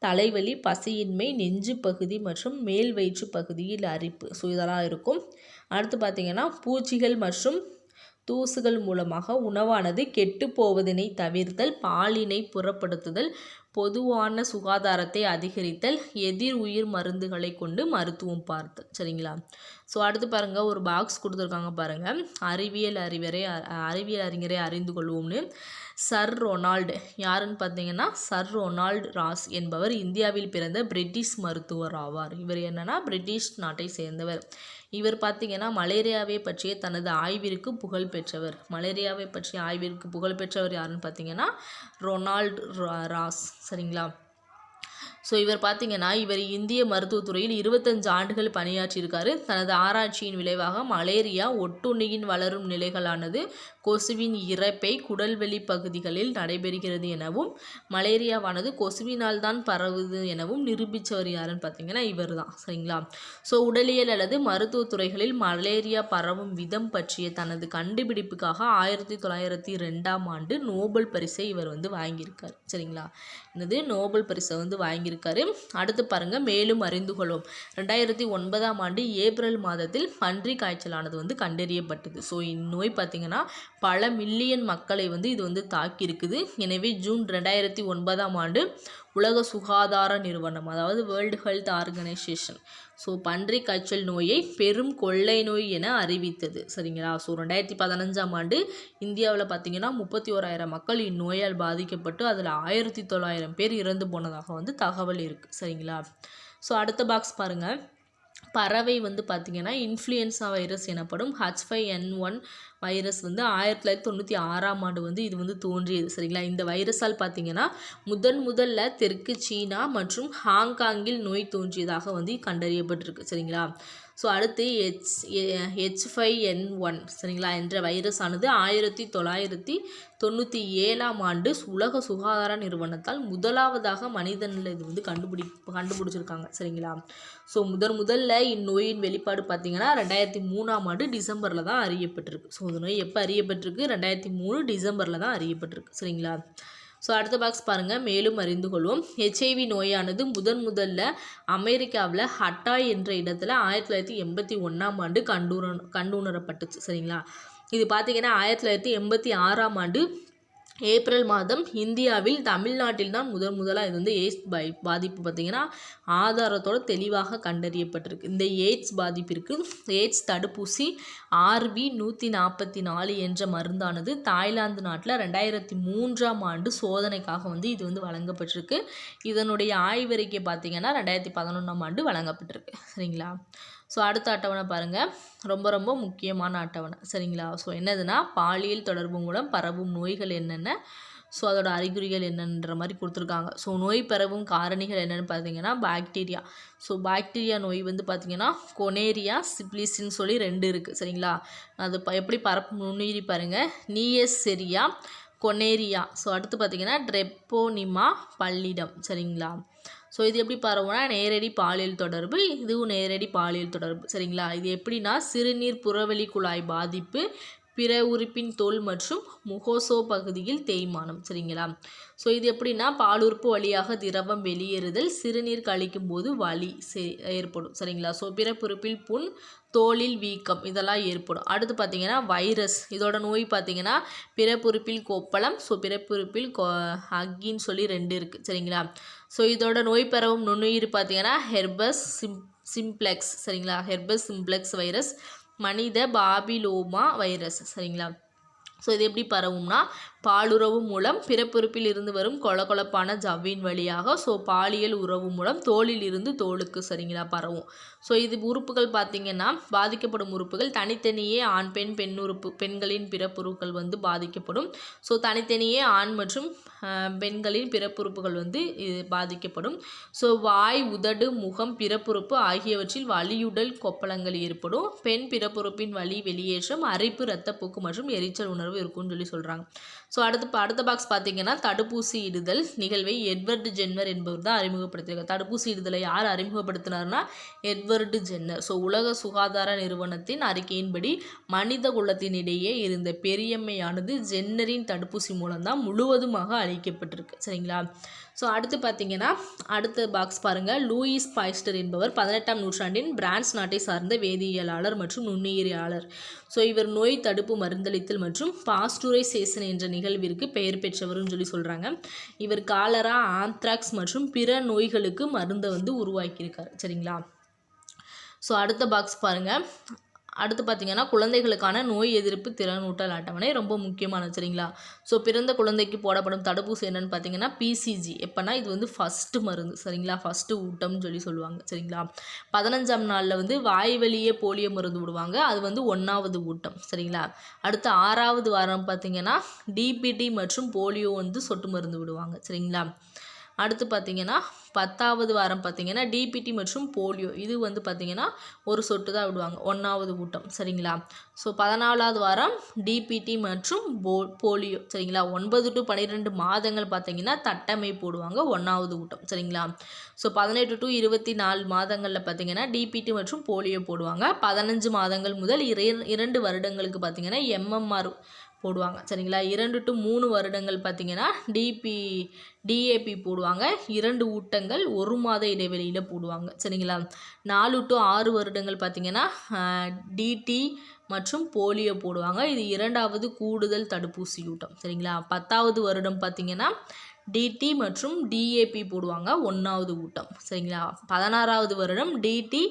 தலைவலி, பசியின்மை, நெஞ்சு பகுதி மற்றும் மேல் வயிற்று பகுதியில் அரிப்பு. ஸோ இதெல்லாம் இருக்கும். அடுத்து பார்த்திங்கன்னா பூச்சிகள் மற்றும் தூசுகள் மூலமாக உணவானது கெட்டு போவதனை தவிர்த்தல், பாலினை புறப்படுத்துதல், பொதுவான சுகாதாரத்தை அதிகரித்தல், எதிர் உயிர் மருந்துகளை கொண்டு மருத்துவம் பார்த்தல். சரிங்களா, ஸோ அடுத்து பாருங்கள், ஒரு பாக்ஸ் கொடுத்துருக்காங்க பாருங்கள், அறிவியல் அறிஞரை அறிந்து கொள்வோம்னு. சர் ரொனால்டு யாருன்னு பார்த்தீங்கன்னா சர் ரொனால்டு ராஸ் என்பவர் இந்தியாவில் பிறந்த பிரிட்டிஷ் மருத்துவர் ஆவார். இவர் என்னன்னா பிரிட்டிஷ் நாட்டை சேர்ந்தவர். இவர் பார்த்தீங்கன்னா மலேரியாவை பற்றிய தனது ஆய்விற்கு புகழ் பெற்றவர். மலேரியாவை பற்றிய ஆய்விற்கு புகழ் பெற்றவர் யாருன்னு பார்த்தீங்கன்னா ரொனால்டு ராஸ். சரிங்களா? ஸோ இவர் பார்த்தீங்கன்னா இவர் இந்திய மருத்துவத்துறையில் 25 ஆண்டுகள் பணியாற்றியிருக்காரு. தனது ஆராய்ச்சியின் விளைவாக மலேரியா ஒட்டுண்ணியின் வளரும் நிலைகளானது கொசுவின் இறப்பை குடல்வெளி பகுதிகளில் நடைபெறுகிறது எனவும் மலேரியாவானது கொசுவினால் தான் பரவுது எனவும் நிரூபித்தவர் யாருன்னு பார்த்தீங்கன்னா இவர் தான். சரிங்களா? ஸோ உடலியல் அல்லது மருத்துவத்துறைகளில் மலேரியா பரவும் விதம் பற்றிய தனது கண்டுபிடிப்புக்காக 1902ஆம் ஆண்டு நோபல் பரிசை இவர் வாங்கியிருக்கார். சரிங்களா? என்னது நோபல் பரிசை வாங்கியிருக்காரு. அடுத்து பாருங்க, மேலும் அறிந்து கொள்வோம். 2009ஆம் ஆண்டு ஏப்ரல் மாதத்தில் பன்றி காய்ச்சலானது கண்டறியப்பட்டது. ஸோ இந்நோய் பார்த்தீங்கன்னா பல மில்லியன் மக்களை இது தாக்கி இருக்குது. எனவே ஜூன் 2009ஆம் ஆண்டு உலக சுகாதார நிறுவனம், அதாவது வேர்ல்டு ஹெல்த் ஆர்கனைசேஷன், ஸோ பன்றி காய்ச்சல் நோயை பெரும் கொள்ளை நோய் என அறிவித்தது. சரிங்களா? ஸோ 2015ஆம் ஆண்டு இந்தியாவில் பார்த்தீங்கன்னா 31,000 மக்கள் இந்நோயால் பாதிக்கப்பட்டு அதில் 1900 பேர் இறந்து போனதாக தகவல் இருக்குது. சரிங்களா? ஸோ அடுத்த பாக்ஸ் பாருங்கள். பறவை பார்த்தீங்கன்னா இன்ஃப்ளூயன்ஸா வைரஸ் எனப்படும் H5N1 வைரஸ் 1996ஆம் ஆண்டு இது தோன்றியது. சரிங்களா? இந்த வைரஸால் பார்த்தீங்கன்னா முதல்ல தெற்கு சீனா மற்றும் ஹாங்காங்கில் நோய் தோன்றியதாக கண்டறியப்பட்டிருக்கு. சரிங்களா? ஸோ அடுத்து H5N1 சரிங்களா என்ற வைரஸ் ஆனது 1997ஆம் ஆண்டு உலக சுகாதார நிறுவனத்தால் முதலாவதாக மனிதனில் இது கண்டுபிடிச்சிருக்காங்க. சரிங்களா? ஸோ முதல்ல இந்நோயின் வெளிப்பாடு பார்த்தீங்கன்னா 2003ஆம் ஆண்டு டிசம்பரில் தான் அறியப்பட்டிருக்கு. ஸோ இந்த நோய் எப்போ அறியப்பட்டிருக்கு? 2003 டிசம்பரில் தான் அறியப்பட்டிருக்கு. சரிங்களா? ஸோ அடுத்த பாக்ஸ் பாருங்கள், மேலும் அறிந்து கொள்வோம். HIV நோயானது முதல்ல அமெரிக்காவில் ஹட்டாய் என்ற இடத்துல 1981ஆம் ஆண்டு கண்டுணரப்பட்டுச்சு. சரிங்களா? இது பார்த்தீங்கன்னா 1986ஆம் ஆண்டு ஏப்ரல் மாதம் இந்தியாவில் தமிழ்நாட்டில் தான் முதலாக இது எய்ட்ஸ் பாதிப்பு பார்த்தீங்கன்னா ஆதாரத்தோடு தெளிவாக கண்டறியப்பட்டிருக்கு. இந்த எய்ட்ஸ் பாதிப்பிற்கு எய்ட்ஸ் தடுப்பூசி RV144 என்ற மருந்தானது தாய்லாந்து நாட்டில் 2003ஆம் ஆண்டு சோதனைக்காக இது வழங்கப்பட்டிருக்கு. இதனுடைய ஆய்வறிக்கை பார்த்தீங்கன்னா 2011ஆம் ஆண்டு வழங்கப்பட்டிருக்கு. சரிங்களா? ஸோ அடுத்த அட்டவணை பாருங்கள், ரொம்ப முக்கியமான அட்டவணை. சரிங்களா? ஸோ என்னதுன்னா பாலியல் தொடர்பு மூலம் பரவும் நோய்கள் என்னென்ன, ஸோ அதோட அறிகுறிகள் என்னன்ற மாதிரி கொடுத்துருக்காங்க. ஸோ நோய் பரவும் காரணிகள் என்னென்னு பார்த்தீங்கன்னா பாக்டீரியா. ஸோ பாக்டீரியா நோய் பார்த்தீங்கன்னா கொனேரியா சிப்லிஸ்ன்னு சொல்லி 2 இருக்குது. சரிங்களா? அது எப்படி பரப்பு நுண்ணுயிரி பாருங்கள், நீயசெரியா கொனேரியா. ஸோ அடுத்து பார்த்தீங்கன்னா ட்ரெப்போனிமா பல்லிடம். சரிங்களா? ஸோ இது எப்படி பரவும்னா நேரடி பாலியல் தொடர்பு, இதுவும் நேரடி பாலியல் தொடர்பு. சரிங்களா? இது எப்படின்னா சிறுநீர் புறவெளி குழாய் பாதிப்பு, பிற உறுப்பின் தோல் மற்றும் முகோசோ பகுதியில் தேய்மானம். சரிங்களா? ஸோ இது எப்படின்னா பாலுறுப்பு வழியாக திரவம் வெளியேறுதல், சிறுநீர் கழிக்கும் போது வலி ஏற்படும். சரிங்களா? ஸோ பிறப்புறுப்பில் புண், தோலில் வீக்கம் இதெல்லாம் ஏற்படும். அடுத்து பார்த்தீங்கன்னா வைரஸ், இதோட நோய் பார்த்தீங்கன்னா பிறப்புறுப்பில் கொப்பளம், ஸோ பிறப்புறுப்பில் அக்கின்னு சொல்லி 2 இருக்குது. சரிங்களா? ஸோ இதோட நோய் பரவும் நுண்ணுயிர் பார்த்தீங்கன்னா ஹெர்பஸ் சிம்ப்ளெக்ஸ். சரிங்களா? ஹெர்பஸ் சிம்ப்ளெக்ஸ் வைரஸ், மனித பாபிலோமா வைரஸ். சரிங்களா? ஸோ இது எப்படி பரவும்னா பாலுறவு மூலம் பிறப்புறுப்பில் இருந்து வரும் கொழகொழப்பான ஜவ்வின் வழியாக, ஸோ பாலியல் உறவு மூலம் தோலில் இருந்து தோலுக்கு. சரிங்களா? பரவும். ஸோ இது உறுப்புகள் பார்த்தீங்கன்னா பாதிக்கப்படும் உறுப்புகள் தனித்தனியே ஆண் பெண் பெண்களின் பிறப்புறுப்புகள் பாதிக்கப்படும். ஸோ தனித்தனியே ஆண் மற்றும் பெண்களின் பிறப்புறுப்புகள் இது பாதிக்கப்படும். ஸோ வாய், உதடு, முகம், பிறப்புறுப்பு ஆகியவற்றில் வலியுடல் கொப்பளங்கள் ஏற்படும். பெண் பிறப்புறுப்பின் வலி வெளியேற்றம், அரிப்பு, இரத்தப்போக்கு மற்றும் எரிச்சல் உணர்வு இருக்கும்னு சொல்கிறாங்க. ஸோ அடுத்த பாக்ஸ் பார்த்தீங்கன்னா தடுப்பூசி இடுதல் நிகழ்வை எட்வர்டு ஜென்னர் என்பவர் தான் அறிமுகப்படுத்தியிருக்கார். தடுப்பூசி இடுதலை யார் அறிமுகப்படுத்தினார்னா எட்வர்டு ஜென்னர். ஸோ உலக சுகாதார நிறுவனத்தின் அறிக்கையின்படி மனித குலத்தினிடையே இருந்த பெரியம்மையானது ஜென்னரின் தடுப்பூசி மூலம்தான் முழுவதுமாக அளிக்கப்பட்டிருக்கு. சரிங்களா? ஸோ அடுத்து பார்த்தீங்கன்னா அடுத்த பாக்ஸ் பாருங்கள். லூயிஸ் பாஸ்டர் என்பவர் 18ஆம் நூற்றாண்டின் பிரான்ஸ் நாட்டை சார்ந்த வேதியியலாளர் மற்றும் நுண்ணுயிரியாளர். ஸோ இவர் நோய் தடுப்பு மருந்தளித்தல் மற்றும் பாஸ்டுரைசேஷன் என்ற நிகழ்விற்கு பெயர் பெற்றவர்னு சொல்கிறாங்க. இவர் காலரா, ஆந்த்ராக்ஸ் மற்றும் பிற நோய்களுக்கு மருந்தை உருவாக்கியிருக்கார். சரிங்களா? ஸோ அடுத்த பாக்ஸ் பாருங்கள். அடுத்து பார்த்திங்கன்னா குழந்தைகளுக்கான நோய் எதிர்ப்பு திறனூட்டல் அட்டவணை ரொம்ப முக்கியமானது சரிங்களா. ஸோ பிறந்த குழந்தைக்கு போடப்படும் தடுப்பூசி என்னென்னு பார்த்தீங்கன்னா பிசிஜி. எப்போனா இது வந்து ஃபஸ்ட்டு மருந்து சரிங்களா, ஃபஸ்ட்டு ஊட்டம்னு சொல்லுவாங்க சரிங்களா. 15ஆம் நாளில் வந்து வாய் வழியே போலியோ மருந்து விடுவாங்க, அது வந்து 1வது ஊட்டம் சரிங்களா. அடுத்து 6வது வாரம் பார்த்திங்கன்னா டிபிடி மற்றும் போலியோ வந்து சொட்டு மருந்து விடுவாங்க சரிங்களா. அடுத்து பார்த்திங்கன்னா 10வது வாரம் பார்த்திங்கன்னா டிபிடி மற்றும் போலியோ இது வந்து பார்த்திங்கன்னா ஒரு சொட்டு தான் விடுவாங்க, 1வது ஊட்டம் சரிங்களா. ஸோ 14வது வாரம் டிபிடி மற்றும் போலியோ சரிங்களா. 9 to 12 மாதங்கள் பார்த்திங்கன்னா தட்டமை போடுவாங்க, 1வது ஊட்டம் சரிங்களா. ஸோ 18 to 24 மாதங்களில் பார்த்திங்கன்னா டிபிடி மற்றும் போலியோ போடுவாங்க. 15 மாதங்கள் முதல் 2 வருடங்களுக்கு பார்த்திங்கன்னா எம்எம்ஆர் போடுவாங்க சரிங்களா. 2 to 3 வருடங்கள் பார்த்திங்கன்னா டிஏபி போடுவாங்க. 2 ஊட்டங்கள் 1 மாத இடைவெளியில் போடுவாங்க சரிங்களா. 4 to 6 வருடங்கள் பார்த்திங்கன்னா டிடி மற்றும் போலியோ போடுவாங்க, இது 2வது கூடுதல் தடுப்பூசி ஊட்டம் சரிங்களா. 10வது வருடம் பார்த்திங்கன்னா டிடி மற்றும் டிஏபி போடுவாங்க, 1வது ஊட்டம் சரிங்களா. 16வது வருடம் டிடி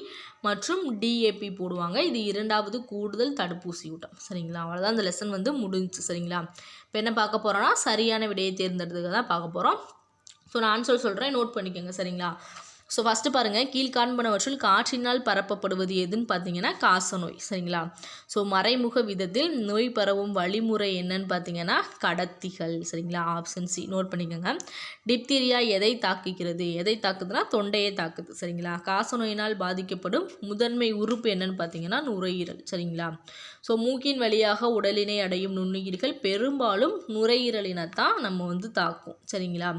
மற்றும் டிஏபி போடுவாங்க, இது 2வது கூடுதல் தடுப்பூசி ஊட்டம் சரிங்களா. அவ்வளோதான், இந்த லெசன் வந்து முடிஞ்சிச்சு சரிங்களா. இப்போ என்ன பார்க்க போகிறோன்னா சரியான விடையை தேர்ந்தெடுத்துக்க தான் பார்க்க போகிறோம். ஸோ நான் ஆன்சர் சொல்கிறேன், நோட் பண்ணிக்கோங்க சரிங்களா. ஸோ ஃபஸ்ட்டு பாருங்கள், கீழ்காண்பனவற்றில் காற்றினால் பரப்பப்படுவது எதுன்னு பார்த்தீங்கன்னா காசநோய் சரிங்களா. ஸோ மறைமுக விதத்தில் நோய் பரவும் வழிமுறை என்னன்னு பார்த்தீங்கன்னா கடத்திகள் சரிங்களா. ஆப்ஷன் சி நோட் பண்ணிக்கோங்க. டிப்தீரியா எதை தாக்குகிறது, எதை தாக்குதுன்னா தொண்டையை தாக்குது சரிங்களா. காசநோயினால் பாதிக்கப்படும் முதன்மை உறுப்பு என்னன்னு பார்த்தீங்கன்னா நுரையீரல் சரிங்களா. ஸோ மூக்கின் வழியாக உடலினை அடையும் நுண்ணுயிர்கள் பெரும்பாலும் நுரையீரலினைத்தான் நம்ம வந்து தாக்கும் சரிங்களா.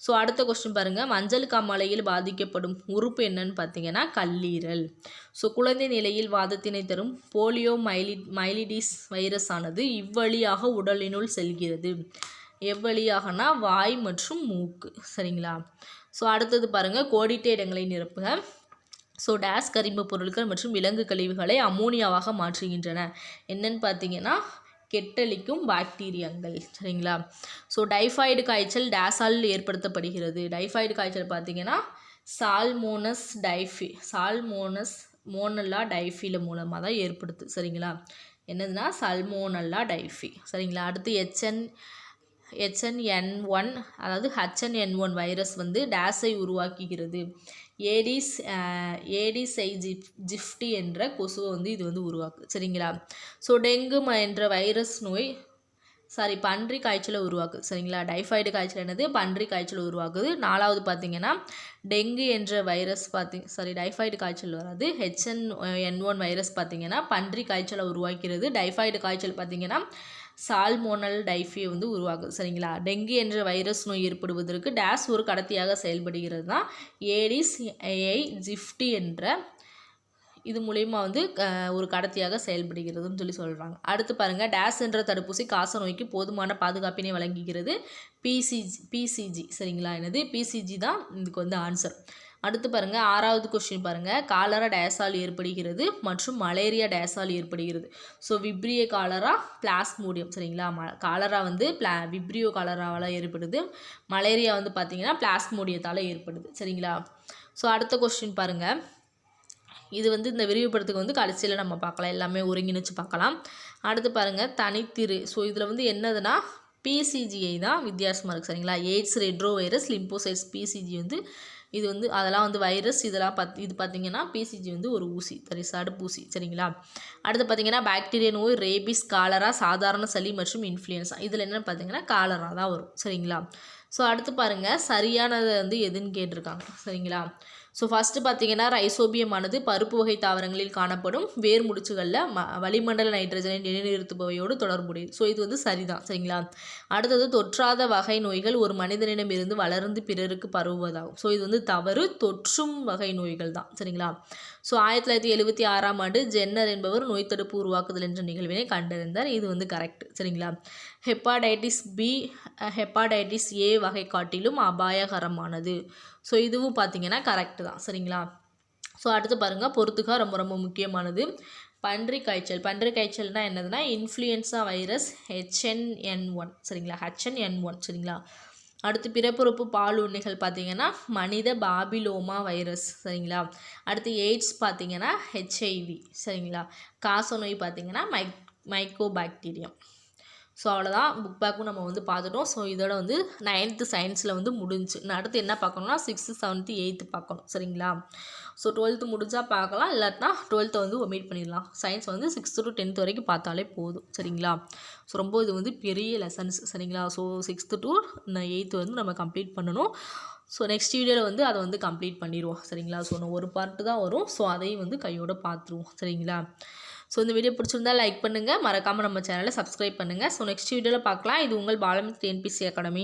ஸோ அடுத்த கொஸ்டின் பாருங்கள், மஞ்சள் காமாலையில் பாதிக்கப்படும் உறுப்பு என்னன்னு பார்த்தீங்கன்னா கல்லீரல். ஸோ குழந்தை நிலையில் வாதத்தினை தரும் போலியோ மைலிடிஸ் வைரஸ் ஆனது இவ்வழியாக உடலினுள் செல்கிறது. எவ்வழியாகனா வாய் மற்றும் மூக்கு சரிங்களா. ஸோ அடுத்தது பாருங்கள், கோடிட்ட இடங்களை நிரப்புக. ஸோ டேஸ் கரிம பொருட்கள் மற்றும் விலங்கு கழிவுகளை அமோனியாவாக மாற்றுகின்றன. என்னன்னு பார்த்தீங்கன்னா கெட்டளிக்கும் பாக்டீரியாங்கள் சரிங்களா. ஸோ டைஃபாய்டு காய்ச்சல் டேஸால் ஏற்படுத்தப்படுகிறது. டைஃபாய்டு காய்ச்சல் பார்த்தீங்கன்னா சால்மோனஸ் மோனல்லா டைஃபில மூலமாக தான் ஏற்படுது சரிங்களா. என்னதுன்னா சல்மோனல்லா டைஃபி சரிங்களா. அடுத்து HN1 அதாவது HN1 வைரஸ் வந்து டேஸை உருவாக்குகிறது. ஏடிஸ் ஜிஃப்டி என்ற கொசுவை வந்து இது வந்து உருவாக்குது சரிங்களா. ஸோ டெங்கு என்ற வைரஸ் நோய் பன்றி காய்ச்சலை உருவாக்குது சரிங்களா. டைஃபாய்டு காய்ச்சல் என்னது பன்றி காய்ச்சலை உருவாக்குது. 4வது பார்த்தீங்கன்னா டெங்கு என்ற வைரஸ் டைஃபாய்டு காய்ச்சல் வராது. HN1 வைரஸ் பார்த்தீங்கன்னா பன்றி காய்ச்சலை உருவாக்கிறது. டைஃபாய்டு காய்ச்சல் பார்த்தீங்கன்னா சால்மோனல் டைஃபியை வந்து உருவாக்குது சரிங்களா. டெங்கு என்ற வைரஸ் நோய் ஏற்படுவதற்கு டேஸ் ஒரு கடத்தியாக செயல்படுகிறது தான் ஏடிஸ் ஜிஃப்டி என்ற இது மூலயமா வந்து ஒரு கடத்தியாக செயல்படுகிறதுன்னு சொல்கிறாங்க. அடுத்து பாருங்கள், டேஸ் என்ற தடுப்பூசி காச நோய்க்கு போதுமான பாதுகாப்பினை வழங்குகிறது. பிசிஜி சரிங்களா. என்னது பிசிஜி தான் இதுக்கு வந்து ஆன்சர். அடுத்து பாருங்கள், 6வது கொஸ்டின் பாருங்கள், காலரா டேஸால் ஏற்படுகிறது மற்றும் மலேரியா டேஸால் ஏற்படுகிறது. ஸோ விப்ரியோ காலரா பிளாஸ்மோடியம் சரிங்களா. காலரா வந்து விப்ரியோ காலராவால் ஏற்படுது. மலேரியா வந்து பார்த்திங்கன்னா பிளாஸ்மோடியத்தால் ஏற்படுது சரிங்களா. ஸோ அடுத்த கொஸ்டின் பாருங்கள், இது வந்து இந்த விரிவுபடுத்துக்கு வந்து கடைசியில் நம்ம பார்க்கலாம், எல்லாமே ஒருங்கிணைச்சு பார்க்கலாம். அடுத்து பாருங்கள் தனித்திரு. ஸோ இதில் வந்து என்னதுன்னா பிசிஜிஐ தான் வித்தியாசமாக இருக்குது சரிங்களா. AIDS retro virus lymphocytes BCG வந்து இது வந்து அதெல்லாம் வந்து வைரஸ், இதெல்லாம் இது பார்த்திங்கன்னா பிசிஜி வந்து ஒரு ஊசி தடுப்பூசி சரிங்களா. அடுத்து பார்த்திங்கன்னா பாக்டீரியா நோய், ரேபிஸ், காலரா, சாதாரண சளி மற்றும் இன்ஃப்ளூயன்ஸா. இதில் என்னென்னு பார்த்திங்கன்னா காலரா தான் வரும் சரிங்களா. ஸோ அடுத்து பாருங்கள் சரியானது வந்து எதுன்னு கேட்டிருக்காங்க சரிங்களா. ஸோ ஃபஸ்ட்டு பார்த்திங்கன்னா ரைசோபியமானது பருப்பு வகை தாவரங்களில் காணப்படும் வேர் முடிச்சுகளில் வளிமண்டல நைட்ரஜனை நிலைநிறுத்துபவையோடு தொடர்புடையது. ஸோ இது வந்து சரிதான் சரிங்களா. அடுத்தது தொற்றாத வகை நோய்கள் ஒரு மனிதனிடமிருந்து வளர்ந்து பிறருக்கு பரவுவதாகும். ஸோ இது வந்து தவறு, தொற்றும் வகை நோய்கள் தான் சரிங்களா. ஸோ 1976ஆம் ஆண்டு ஜென்னர் என்பவர் நோய் தடுப்பு உருவாக்குதல் என்ற நிகழ்வினை கண்டறிந்தார். இது வந்து கரெக்ட் சரிங்களா. ஹெப்பாடைட்டிஸ் பி ஹெப்பாடைட்டிஸ் ஏ வகை காட்டிலும் அபாயகரமானது. ஸோ இதுவும் பார்த்திங்கன்னா கரெக்டு தான் சரிங்களா. ஸோ அடுத்து பாருங்கள், பொறுத்துக்கா ரொம்ப ரொம்ப முக்கியமானது. பன்றி காய்ச்சல்னால் என்னதுன்னா இன்ஃப்ளூயன்ஸா வைரஸ் HN1 சரிங்களா. HN1 சரிங்களா. அடுத்து பிறப்புறுப்பு பாலூன்னிகள் பார்த்தீங்கன்னா மனித பாபிலோமா வைரஸ் சரிங்களா. அடுத்து எய்ட்ஸ் பார்த்தீங்கன்னா ஹெச்ஐவி சரிங்களா. காசநோய் பார்த்தீங்கன்னா மைக்கோபாக்டீரியம். ஸோ அவ்வளோதான், புக் பேக்கும் நம்ம வந்து பார்த்துட்டோம். ஸோ இதோட வந்து 9th சயின்ஸில் வந்து முடிஞ்சு. அடுத்து என்ன பார்க்கணும்னா 6th 7th 8th பார்க்கணும் சரிங்களா. ஸோ 12th முடிஞ்சால் பார்க்கலாம், இல்லாட்டினா 12th வந்து ஒமிட் பண்ணிடலாம். சயின்ஸ் வந்து 6th to 10th வரைக்கும் பார்த்தாலே போதும் சரிங்களா. ஸோ ரொம்ப இது வந்து பெரிய லெசன்ஸ் சரிங்களா. ஸோ 6th to 8th வந்து நம்ம கம்ப்ளீட் பண்ணணும். ஸோ நெக்ஸ்ட் வீடியோவில் வந்து அதை வந்து கம்ப்ளீட் பண்ணிடுவோம் சரிங்களா. ஸோ ஒரு பார்ட்டு தான் வரும். ஸோ அதையும் வந்து கையோடு பார்த்துருவோம் சரிங்களா. ஸோ இந்த வீடியோ பிடிச்சிருந்தால் லைக் பண்ணுங்கள், மறக்காமல் நம்ம சேனலை சப்ஸ்கிரைப் பண்ணுங்கள். ஸோ நெக்ஸ்ட் வீடியோவில் பார்க்கலாம். இது உங்கள் பாலமித்ரா TNPSC அகாடமி.